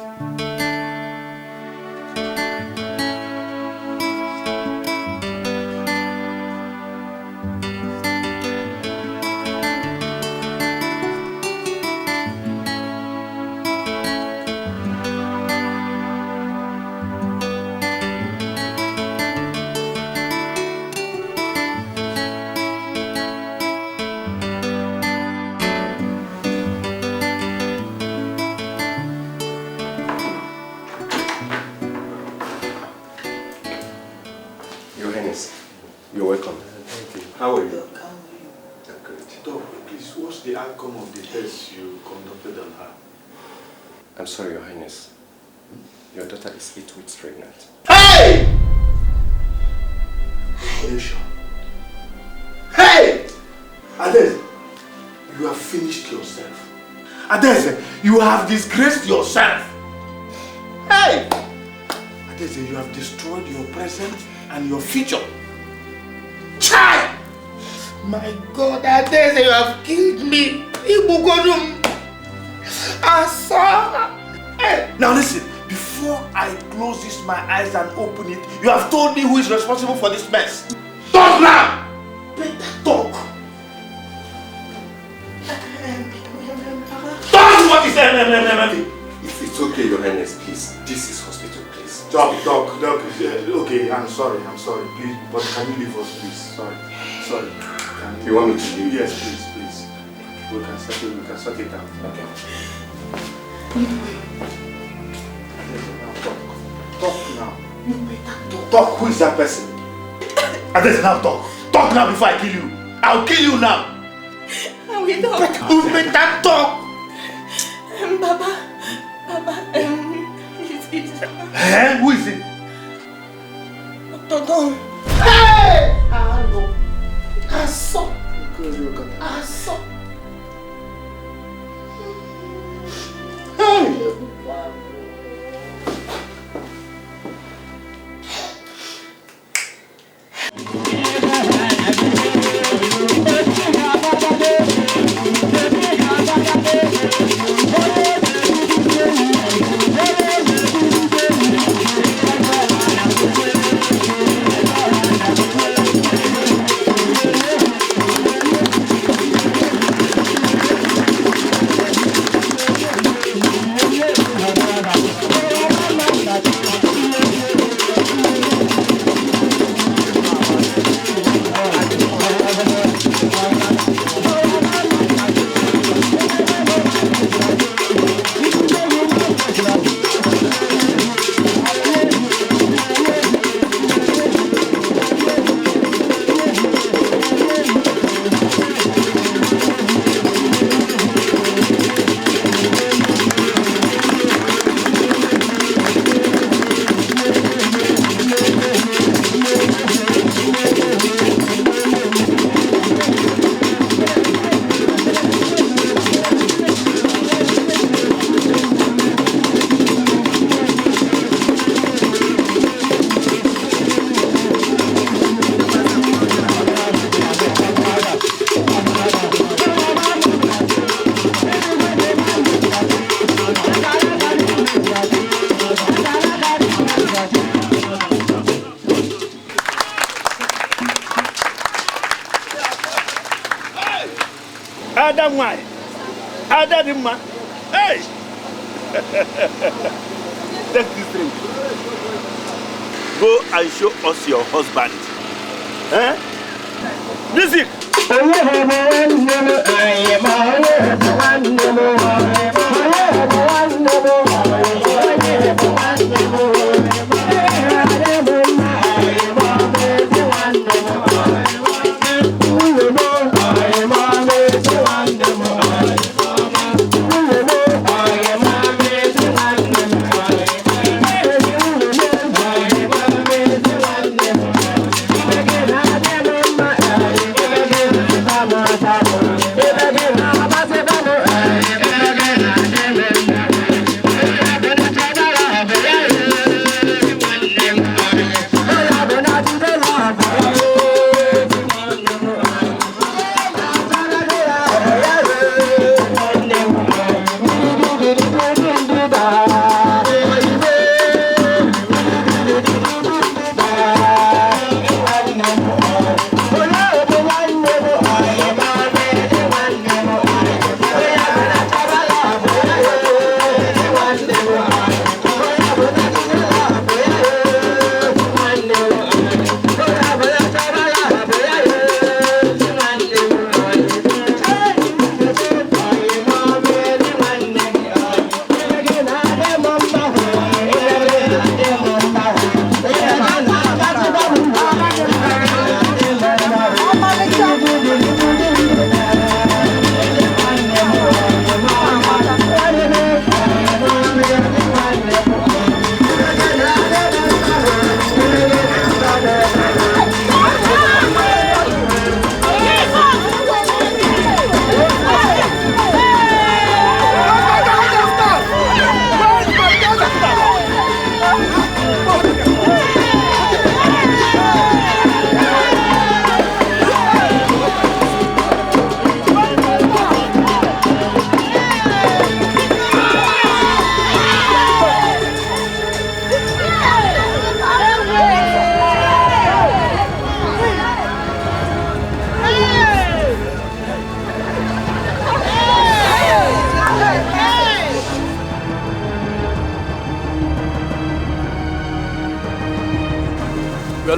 Your Highness, you're welcome. Thank you. How are you? I'm good. Doc, please, what's the outcome of the test you conducted on her? I'm sorry, Your Highness. Your daughter is 8 weeks pregnant. Hey! Are you sure? Hey! Adeze, you have finished yourself. Adeze, you have disgraced yourself. Hey! Adeze, you have destroyed your present and your future. Chai! My God, Adeze, you have killed me. Ibugodum. Asa. Hey! Now listen, before I close this my eyes and open it, you have told me who is responsible for this mess. Talk now! Better talk. Talk what is that? If it's okay, Your Highness, please. This is hospital, please. Doc, okay, I'm sorry, please, but can you leave us, please? Sorry. You want me to leave? Yes, please. We can sort it out. Okay. Talk now. Talk, who is that person? Adeze, now talk. Talk now before I kill you. I'll kill you now. We talk. Who made that talk? Baba, Who is it? Dr. Hey! Aso. Hey! Adam, why? Adam, man. Hey! Take this drink. Go and show us your husband. Eh? Music!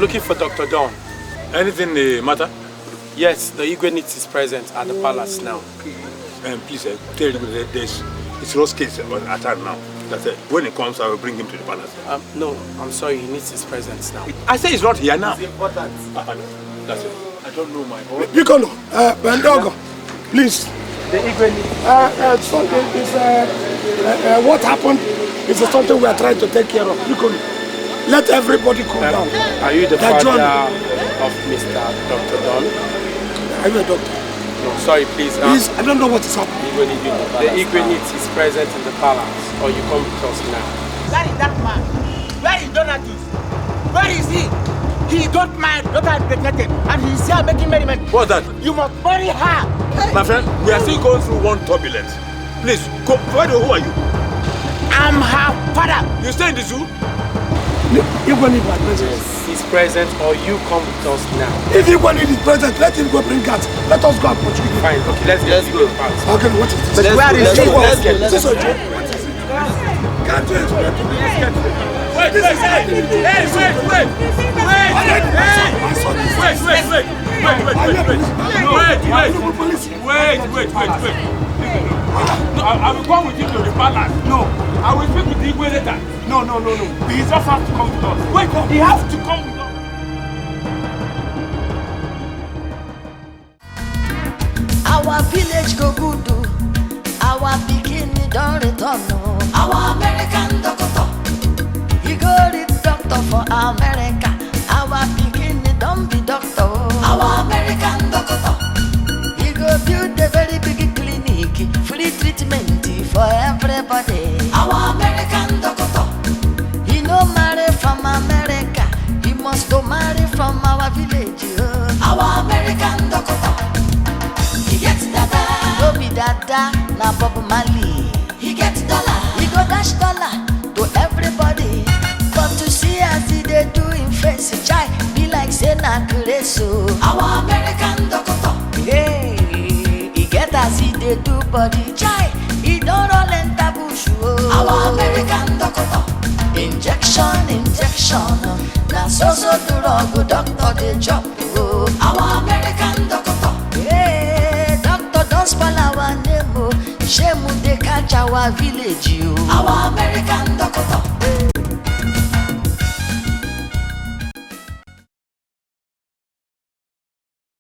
looking for Dr. Don. Anything the matter? Yes, the Igwenit is present at the palace now. Please tell him there's it's Ross case at hand now. That's it. When he comes, I will bring him to the palace. No, I'm sorry, he needs his presence now. I say he's not here now. It's important. That's it. I don't know my own. Bikono, Bendogo, please. The Igwenit. What happened is something we are trying to take care of. Bikono, let everybody cool down. Are you the father of Mr. Dr. Don? Are you a doctor? No, sorry, please. Please, I don't know what is happening. The Igwenit is present in the palace, or you come with us now. Where is that man? Where is Donatus? Where is he? He got married, got impregnated, and he's here making merriment. What's that? You must marry her. My friend, we are still going through one turbulence. Please, go. Who are you? I'm her father. You stay in the zoo? Igwenit is present. Yes, he's present, or you come with us now. If Igwenit is present, let him go bring cats. Let us go and pursue him. Fine, okay, let's go. Okay, what is this? Where is he? Let's get this. What is it? Can't you explain to me? Wait! No, I will come with him to the palace. No, I will speak with Igwe later. No. He just has to come with us. Wait, he has to come with us. Our village go good, our bikini don't return. Our American doctor, he go the doctor for America. Our bikini don't be doctor. Our American doctor, he go build a very big clinic, free treatment for everybody. Our American doctor, he no marry from America, he must go marry from our village. Our American doctor, he gets dada, no be dada, na Bob Marley. He gets dollar, he go dash dollar to everybody. But to see as he they do in face, chai be like say na Creso. Our American doctor, hey, he get as he they do body, chai he don't roll enter bush. Our American doctor, injection, na so do doctor they chop. Our American doctor, hey, doctor don't spoil our name. Shame they catch our village. Our American doctor.